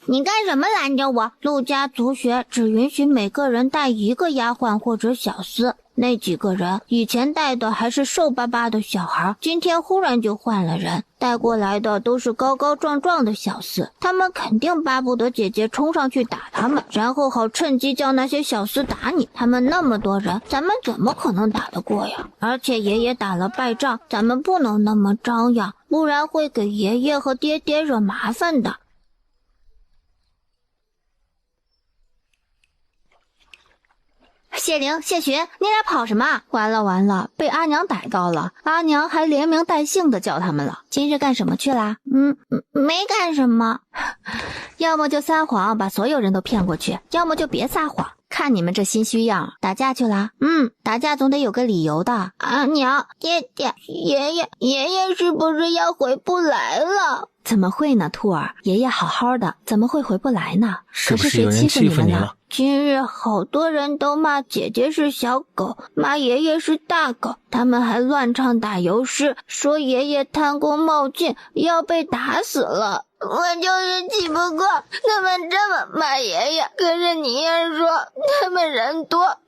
你干什么拦着我？陆家族学只允许每个人带1个丫鬟或者小厮，那几个人以前带的还是瘦巴巴的小孩，今天忽然就换了人，带过来的都是高高壮壮的小厮，他们肯定巴不得姐姐冲上去打他们，然后好趁机叫那些小厮打你。他们那么多人，咱们怎么可能打得过呀？而且爷爷打了败仗，咱们不能那么张扬，不然会给爷爷和爹爹惹麻烦的。谢灵、谢学，你俩跑什么？完了完了，被阿娘逮到了，阿娘还连名带姓的叫他们了。今日干什么去啦？没干什么。要么就撒谎，把所有人都骗过去，要么就别撒谎。看你们这心虚样，打架去啦？打架总得有个理由的。阿娘、爹爹、爷爷是不是要回不来了？怎么会呢，兔儿，爷爷好好的，怎么会回不来呢？是不是有人欺负你了？今日好多人都骂姐姐是小狗，骂爷爷是大狗，他们还乱唱打油诗，说爷爷贪功冒进，要被打死了。我就是气不过他们这么骂爷爷，可是你也说他们人多，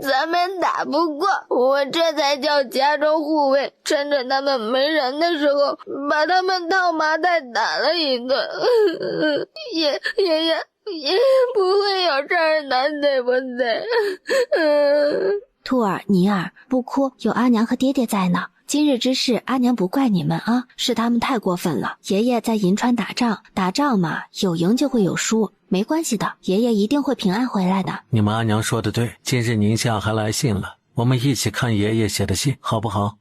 咱们打不过，我这才叫家中护卫，趁着他们没人的时候，把他们套麻袋打了一顿。爷爷不会有事儿的，对不对？兔儿、尼儿，不哭，有阿娘和爹爹在呢。今日之事，阿娘不怪你们啊，是他们太过分了。爷爷在银川打仗，打仗嘛，有赢就会有输，没关系的，爷爷一定会平安回来的。你们阿娘说的对，今日宁夏还来信了，我们一起看爷爷写的信，好不好？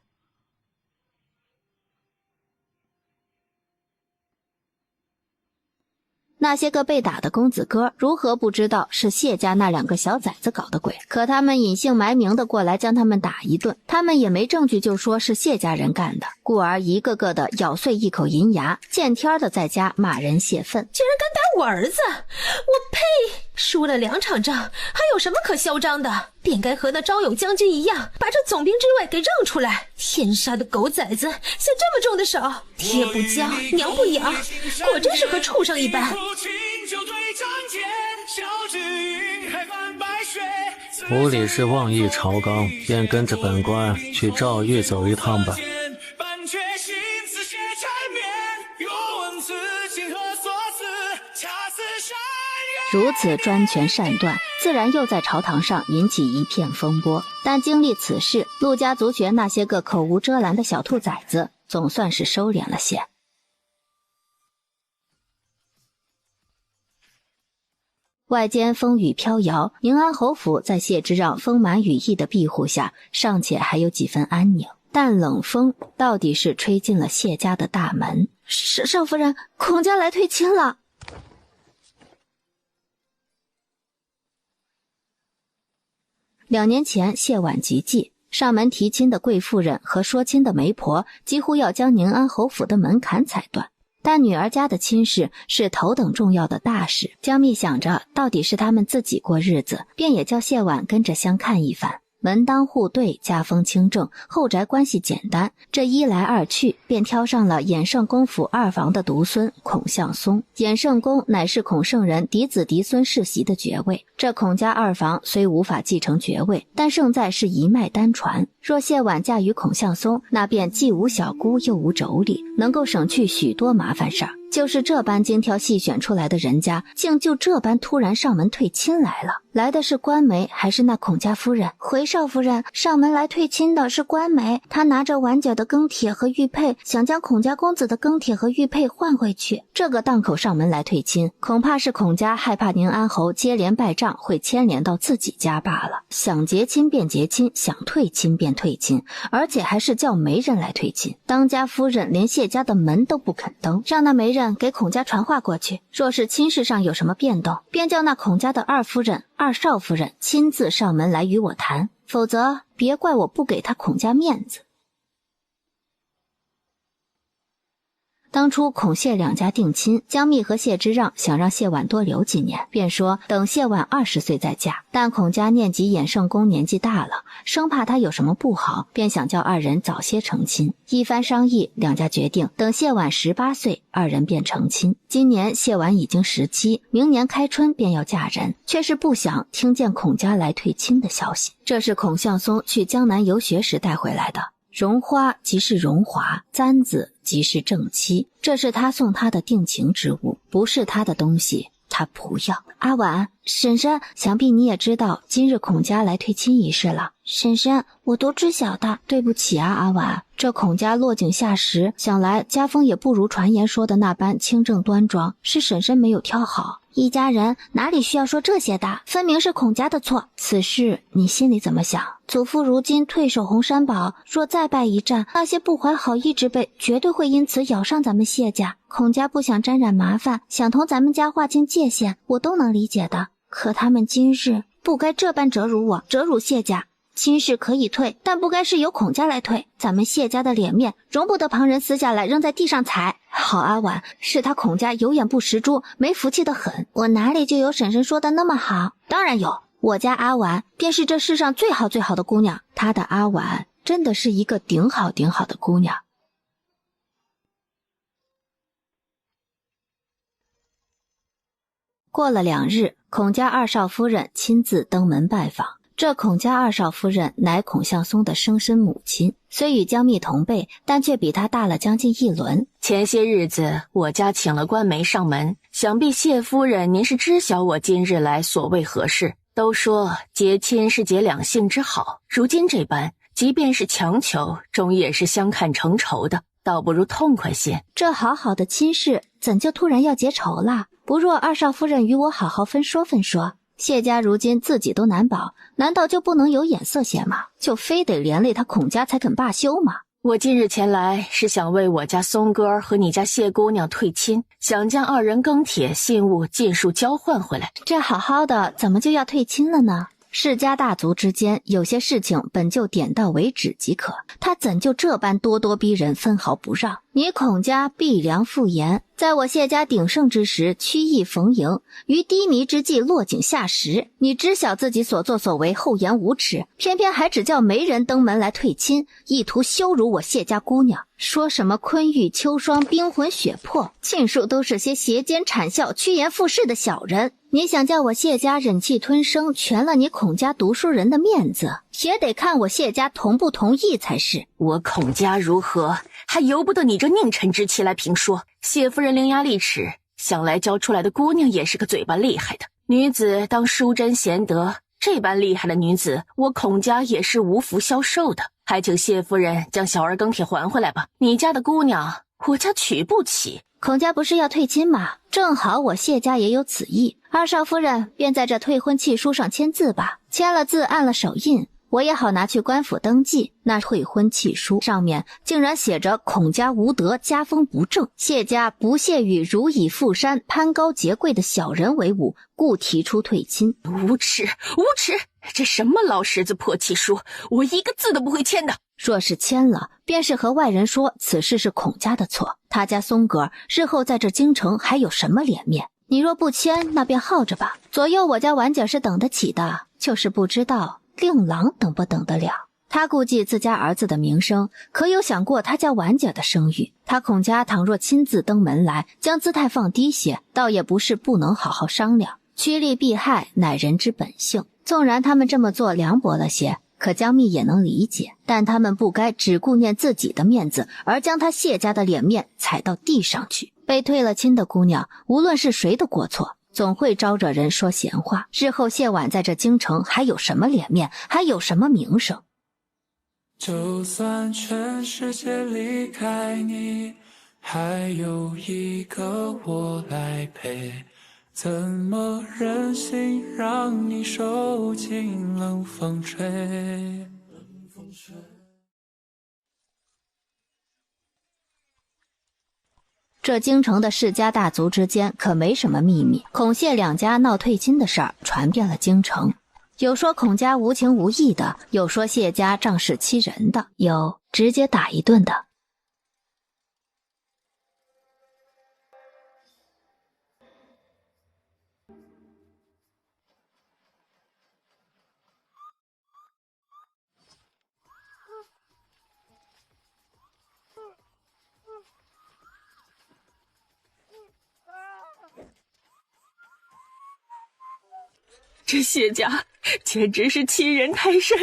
那些个被打的公子哥如何不知道是谢家那2个小崽子搞的鬼？可他们隐姓埋名的过来将他们打一顿，他们也没证据就说是谢家人干的，故而一个个的咬碎一口银牙，见天的在家骂人泄愤。居然敢打我儿子！我呸！输了2场仗，还有什么可嚣张的？便该和那昭勇将军一样，把这总兵之位给让出来。天杀的狗崽子，下这么重的手，爹不教，娘不养，果真是和畜生一般。吴理是妄议朝纲，便跟着本官去赵狱走一趟吧。如此专权善断，自然又在朝堂上引起一片风波。但经历此事，陆家族学那些个口无遮拦的小兔崽子，总算是收敛了些。外间风雨飘摇，宁安侯府在谢之让丰满羽翼的庇护下，尚且还有几分安宁。但冷风到底是吹进了谢家的大门。少夫人，孔家来退亲了。2年前，谢婉及继，上门提亲的贵妇人和说亲的媒婆几乎要将宁安侯府的门槛踩断。但女儿家的亲事是头等重要的大事，江蜜想着到底是他们自己过日子，便也叫谢婉跟着相看一番。门当户对，家风清正，后宅关系简单，这一来二去，便挑上了衍圣公府2房的独孙孔向松。衍圣公乃是孔圣人嫡子嫡孙世袭的爵位，这孔家2房虽无法继承爵位，但胜在是一脉单传。若谢婉嫁与孔向松，那便既无小姑又无妯娌，能够省去许多麻烦事儿。就是这般精挑细选出来的人家，竟就这般突然上门退亲来了。来的是官媒还是那孔家夫人？回少夫人，上门来退亲的是官媒，她拿着婉姐的庚帖和玉佩，想将孔家公子的庚帖和玉佩换回去。这个档口上门来退亲，恐怕是孔家害怕宁安侯接连败仗会牵连到自己家罢了。想结亲便结亲，想退亲便退亲，而且还是叫媒人来退亲。当家夫人连谢家的门都不肯登，让那媒人给孔家传话过去，若是亲事上有什么变动，便叫那孔家的2夫人、2少夫人亲自上门来与我谈，否则别怪我不给他孔家面子。当初孔谢2家定亲，江蜜和谢之让想让谢婉多留几年，便说等谢婉20岁再嫁。但孔家念及衍圣公年纪大了，生怕他有什么不好，便想叫2人早些成亲。一番商议，2家决定等谢婉18岁，2人便成亲。今年谢婉已经17，明年开春便要嫁人，却是不想听见孔家来退亲的消息。这是孔向松去江南游学时带回来的。荣花即是荣华，簪子即是正妻，这是他送他的定情之物，不是他的东西，他不要。阿婉，婶婶，想必你也知道今日孔家来退亲一事了。婶婶，我都知晓的。对不起啊，阿婉，这孔家落井下石，想来家风也不如传言说的那般清正端庄，是婶婶没有挑好。一家人哪里需要说这些的，分明是孔家的错。此事你心里怎么想？祖父如今退守红山堡，若再败一战，那些不怀好意之辈绝对会因此咬上咱们谢家。孔家不想沾染麻烦，想同咱们家划清界限，我都能理解的。可他们今日不该这般折辱我，折辱谢家。亲事可以退，但不该是由孔家来退。咱们谢家的脸面容不得旁人撕下来扔在地上踩。好阿婉，是他孔家有眼不识珠，没福气的很。我哪里就有婶婶说的那么好？当然有，我家阿婉便是这世上最好最好的姑娘。她的阿婉真的是一个顶好顶好的姑娘。过了2日，孔家二少夫人亲自登门拜访。这孔家二少夫人乃孔向松的生身母亲，虽与江蜜同辈，但却比他大了将近1轮。前些日子我家请了官媒上门，想必谢夫人您是知晓我今日来所谓何事。都说结亲是结两性之好，如今这般，即便是强求，终也是相看成仇的，倒不如痛快些。这好好的亲事，怎就突然要结仇了？不若二少夫人与我好好分说分说。谢家如今自己都难保，难道就不能有眼色些吗？就非得连累他孔家才肯罢休吗？我今日前来是想为我家松哥儿和你家谢姑娘退亲，想将2人庚帖信物尽数交换回来。这好好的，怎么就要退亲了呢？世家大族之间有些事情本就点到为止即可，他怎就这般咄咄逼人，分毫不让？你孔家必良妇言，在我谢家鼎盛之时曲意逢迎，于低迷之际落井下石。你知晓自己所作所为厚颜无耻，偏偏还只叫媒人登门来退亲，意图羞辱我谢家姑娘，说什么昆玉秋霜冰魂血魄，尽数都是些邪奸谄笑趋炎附势的小人。你想叫我谢家忍气吞声，全了你孔家读书人的面子，也得看我谢家同不同意才是。我孔家如何，还由不得你这佞臣之妻来评说。谢夫人伶牙俐齿，想来教出来的姑娘也是个嘴巴厉害的。女子当淑贞贤德，这般厉害的女子，我孔家也是无福消受的。还请谢夫人将小儿庚帖还回来吧，你家的姑娘我家娶不起。孔家不是要退亲吗？正好我谢家也有此意，二少夫人便在这退婚契书上签字吧，签了字按了手印，我也好拿去官府登记。那退婚契书上面竟然写着孔家无德，家风不正，谢家不屑与如以富山攀高结贵的小人为伍，故提出退亲。无耻无耻，这什么老十字破契书，我一个字都不会签的。若是签了，便是和外人说此事是孔家的错，他家松格日后在这京城还有什么脸面？你若不签，那便耗着吧，左右我家婉姐是等得起的，就是不知道令郎等不等得了。他顾忌自家儿子的名声，可有想过他家婉姐的声誉？他孔家倘若亲自登门来，将姿态放低些，倒也不是不能好好商量。趋利避害乃人之本性，纵然他们这么做凉薄了些，可江蜜也能理解，但他们不该只顾念自己的面子，而将他谢家的脸面踩到地上去。被退了亲的姑娘，无论是谁的过错，总会招惹人说闲话，日后谢婉在这京城还有什么脸面，还有什么名声？就算全世界离开你，还有一个我来陪，怎么忍心让你受尽冷风吹？这京城的世家大族之间可没什么秘密，孔谢两家闹退亲的事儿传遍了京城，有说孔家无情无义的，有说谢家仗势欺人的，有直接打一顿的。这谢家简直是欺人太甚，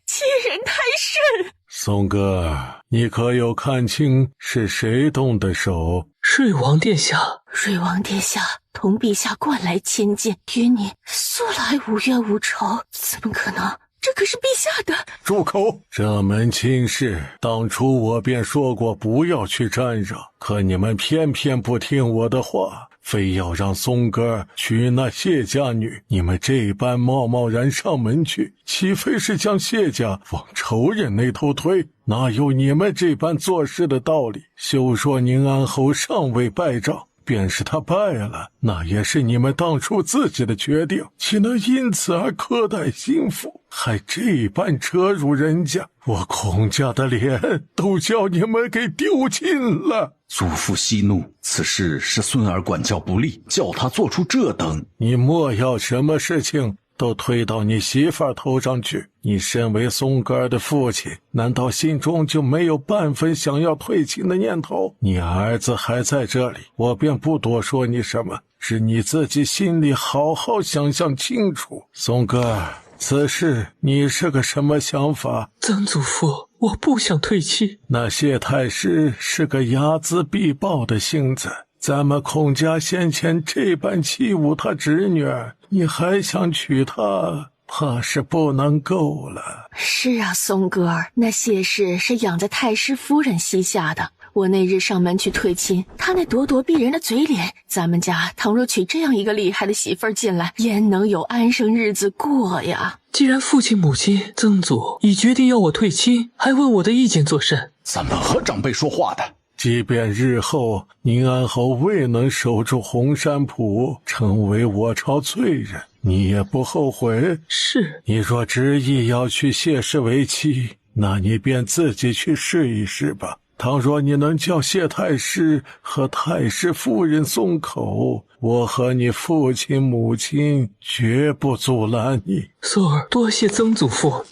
欺人太甚！松哥，你可有看清是谁动的手？瑞王殿下，瑞王殿下同陛下惯来亲近，与你素来无冤无仇，怎么可能？这可是陛下的。住口！这门亲事，当初我便说过不要去沾惹，可你们偏偏不听我的话，非要让松哥娶那谢家女。你们这般贸贸然上门去，岂非是将谢家往仇人那头推？哪有你们这般做事的道理？休说宁安侯尚未拜账，便是他败了，那也是你们当初自己的决定，岂能因此而苛待心腹，还这般扯辱人家？我孔家的脸都叫你们给丢尽了。祖父息怒，此事是孙儿管教不力，叫他做出这等。你莫要什么事情都推到你媳妇儿头上去。你身为松格尔的父亲，难道心中就没有半分想要退亲的念头？你儿子还在这里，我便不多说你什么，是你自己心里好好想象清楚。松格尔，此事你是个什么想法？曾祖父，我不想退亲。那谢太师是个睚眦必报的性子，咱们孔家先前这般欺侮他侄女儿，你还想娶她，怕是不能够了。是啊，松格尔，那谢氏是养在太师夫人膝下的。我那日上门去退亲，他那咄咄逼人的嘴脸，咱们家倘若娶这样一个厉害的媳妇儿进来，焉能有安生日子过呀？既然父亲、母亲、曾祖已决定要我退亲，还问我的意见作甚？怎么和长辈说话的？即便日后宁安侯未能守住红山浦，成为我朝罪人，你也不后悔？是。你若执意要娶谢氏为妻，那你便自己去试一试吧。倘若你能叫谢太师和太师夫人松口，我和你父亲母亲绝不阻拦你。索儿，多谢曾祖父。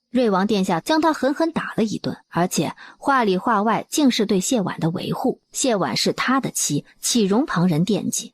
瑞王殿下将他狠狠打了一顿，而且话里话外竟是对谢婉的维护。谢婉是他的妻，岂容旁人惦记？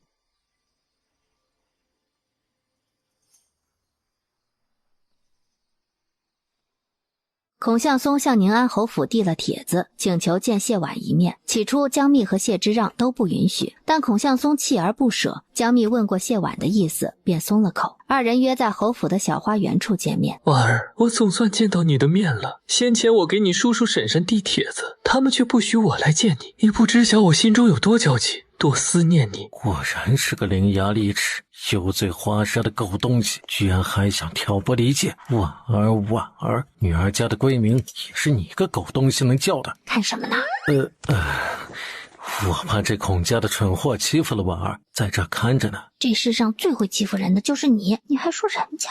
孔向松向宁安侯府递了帖子，请求见谢婉一面。起初江密和谢之让都不允许，但孔向松锲而不舍。江密问过谢婉的意思，便松了口。二人约在侯府的小花园处见面。婉儿，我总算见到你的面了。先前我给你叔叔婶婶递帖子，他们却不许我来见你。你不知晓我心中有多焦急，多思念你。果然是个伶牙俐齿、油嘴滑舌的狗东西，居然还想挑拨离间。婉儿，婉儿，女儿家的闺名也是你个狗东西能叫的。看什么呢？我怕这孔家的蠢货欺负了婉儿，在这看着呢。这世上最会欺负人的就是你，你还说人家？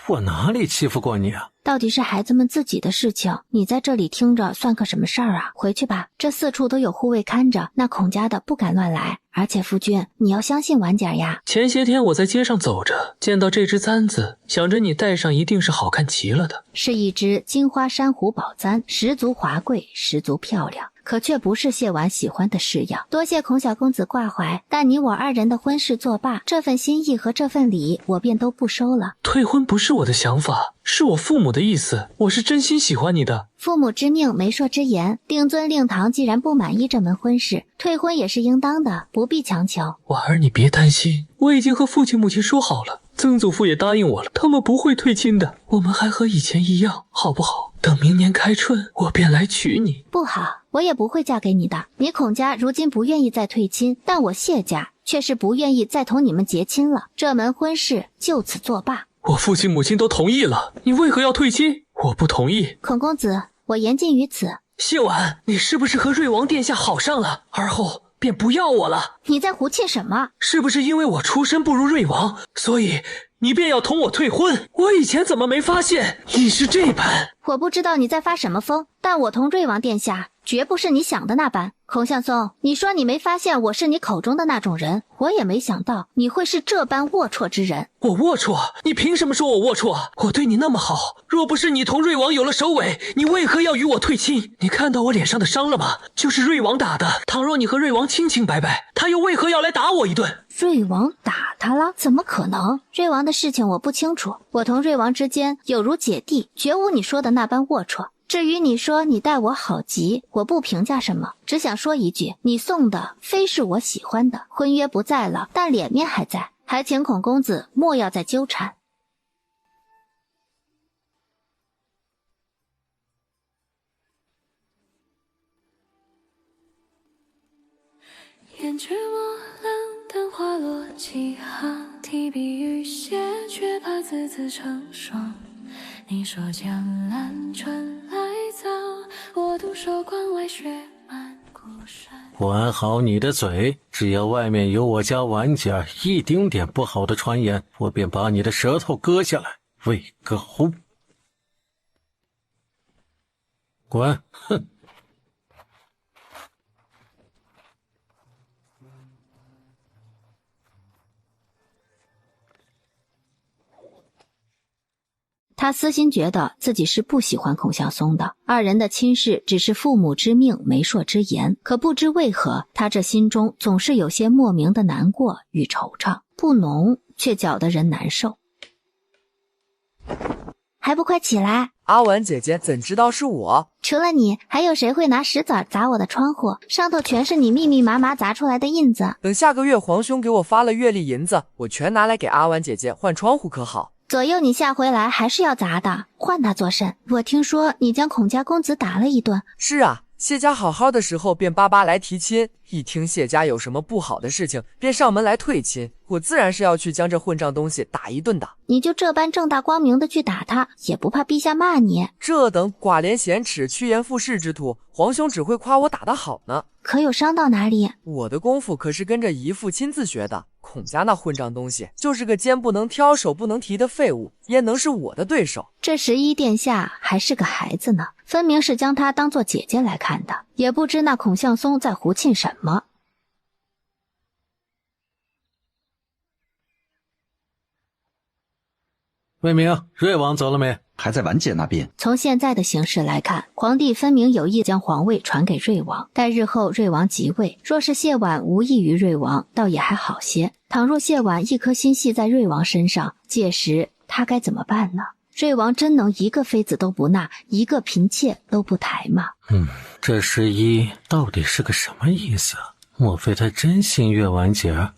我哪里欺负过你啊？到底是孩子们自己的事情，你在这里听着算个什么事儿啊？回去吧，这四处都有护卫看着，那孔家的不敢乱来。而且夫君，你要相信婉姐呀。前些天我在街上走着，见到这只簪子，想着你戴上一定是好看极了的。是一只金花珊瑚宝簪，十足华贵，十足漂亮。可却不是谢婉喜欢的式样。多谢孔小公子挂怀，但你我二人的婚事作罢，这份心意和这份礼，我便都不收了。退婚不是我的想法，是我父母的意思，我是真心喜欢你的。父母之命，媒妁之言，令尊令堂既然不满意这门婚事，退婚也是应当的，不必强求。婉儿，你别担心，我已经和父亲母亲说好了，曾祖父也答应我了，他们不会退亲的，我们还和以前一样，好不好？等明年开春，我便来娶你。不好，我也不会嫁给你的。你孔家如今不愿意再退亲，但我谢家却是不愿意再同你们结亲了，这门婚事就此作罢。我父亲母亲都同意了，你为何要退亲？我不同意。孔公子，我言尽于此。谢婉，你是不是和瑞王殿下好上了，而后便不要我了？你在胡沁什么？是不是因为我出身不如瑞王，所以你便要同我退婚？我以前怎么没发现你是这般？我不知道你在发什么疯，但我同瑞王殿下绝不是你想的那般。孔向松，你说你没发现我是你口中的那种人，我也没想到你会是这般龌龊之人。我龌龊？你凭什么说我龌龊？我对你那么好，若不是你同瑞王有了首尾，你为何要与我退亲？你看到我脸上的伤了吗？就是瑞王打的。倘若你和瑞王清清白白，他又为何要来打我一顿？瑞王打他了？怎么可能？瑞王的事情我不清楚，我同瑞王之间有如姐弟，绝无你说的那般龌龊。至于你说你待我好极，我不评价什么，只想说一句，你送的非是我喜欢的，婚约不在了，但脸面还在，还请孔公子莫要再纠缠。胭脂墨蓝，淡花落几行，提笔欲写，却怕字字成霜。你说江南春来早，我独守关外雪满孤山。管好你的嘴，只要外面有我家婉姐一丁点不好的传言，我便把你的舌头割下来喂狗。滚！哼！他私心觉得自己是不喜欢孔向松的，二人的亲事只是父母之命媒妁之言，可不知为何，他这心中总是有些莫名的难过与惆怅，不浓却搅得人难受。还不快起来！阿婉姐姐怎知道是我？除了你，还有谁会拿石子砸我的窗户？上头全是你密密麻麻砸出来的印子。等下个月皇兄给我发了月例银子，我全拿来给阿婉姐姐换窗户可好？左右你下回来还是要砸的，换他做甚？我听说你将孔家公子打了一顿。是啊，谢家好好的时候便巴巴来提亲，一听谢家有什么不好的事情，便上门来退亲，我自然是要去将这混账东西打一顿的。你就这般正大光明的去打他，也不怕陛下骂你？这等寡廉鲜耻、趋炎附势之徒，皇兄只会夸我打得好呢。可有伤到哪里？我的功夫可是跟着姨父亲自学的。孔家那混账东西，就是个肩不能挑、手不能提的废物，焉能是我的对手？这11殿下还是个孩子呢，分明是将他当作姐姐来看的，也不知那孔向松在胡沁什么。魏明，瑞王走了没？还在婉姐那边。从现在的形势来看，皇帝分明有意将皇位传给瑞王，待日后瑞王即位，若是谢婉无益于瑞王，倒也还好些。倘若谢婉一颗心系在瑞王身上，届时他该怎么办呢？瑞王真能一个妃子都不纳，一个嫔妾都不抬吗？这11到底是个什么意思？莫非他真心悦婉姐儿？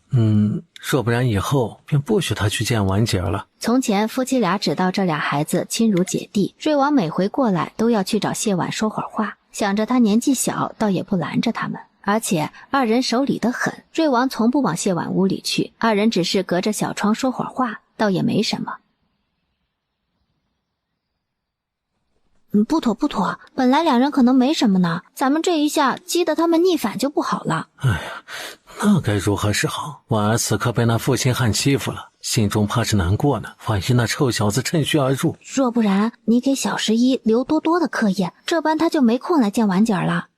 若不然以后便不许他去见婉姐儿了。从前夫妻俩只道这俩孩子亲如姐弟，瑞王每回过来都要去找谢婉说会儿话，想着他年纪小，倒也不拦着他们。而且二人手里得很，瑞王从不往谢婉屋里去，二人只是隔着小窗说会儿话，倒也没什么。不妥，本来两人可能没什么呢，咱们这一下激得他们逆反就不好了。哎呀，那该如何是好？婉儿此刻被那负心汉欺负了，心中怕是难过呢。万一那臭小子趁虚而入，若不然你给小11留多多的课业，这般他就没空来见婉姐儿了。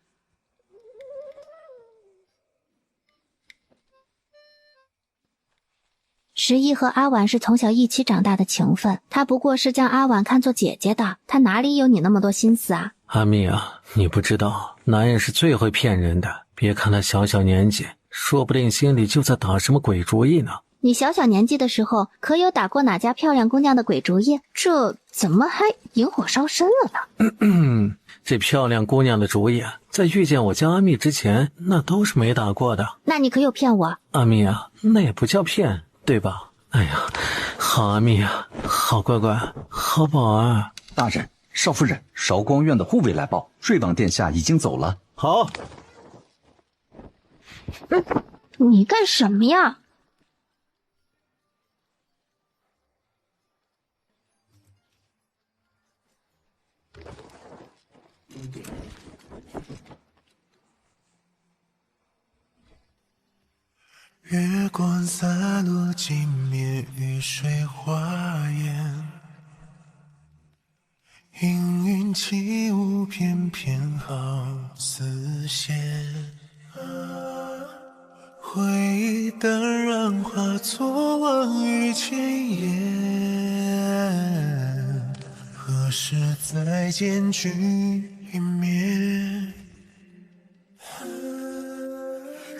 11和阿婉是从小一起长大的情分，他不过是将阿婉看作姐姐的，他哪里有你那么多心思啊？阿蜜啊，你不知道，男人是最会骗人的。别看他小小年纪，说不定心里就在打什么鬼主意呢。你小小年纪的时候，可有打过哪家漂亮姑娘的鬼主意？这怎么还引火烧身了呢？这漂亮姑娘的主意啊，在遇见我家阿蜜之前，那都是没打过的。那你可有骗我？阿蜜啊，那也不叫骗，对吧？哎呀，好阿蜜啊，好乖乖，好宝儿。大人，少夫人，韶光院的护卫来报，瑞王殿下已经走了。好。你干什么呀？月光洒落，静灭雨水花烟，氤氲起舞，翩翩好似线。回忆的染化作往日千言，何时再见君一面？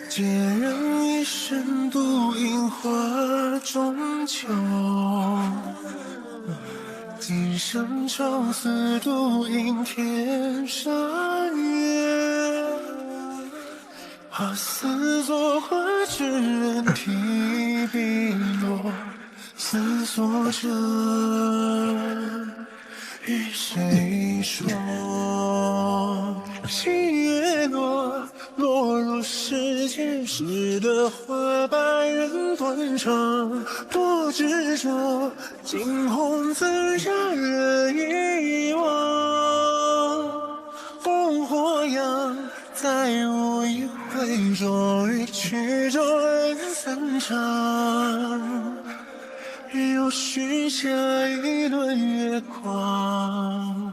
孑然一身独饮花中酒，今生朝思独饮天上月。怕似作画之人提笔落，思索着与谁说？星月落，落入世间时的花，百人断肠，多执着，惊鸿怎让人遗忘？烽火扬，再无一回，终于曲终人散场，又许下一轮月光。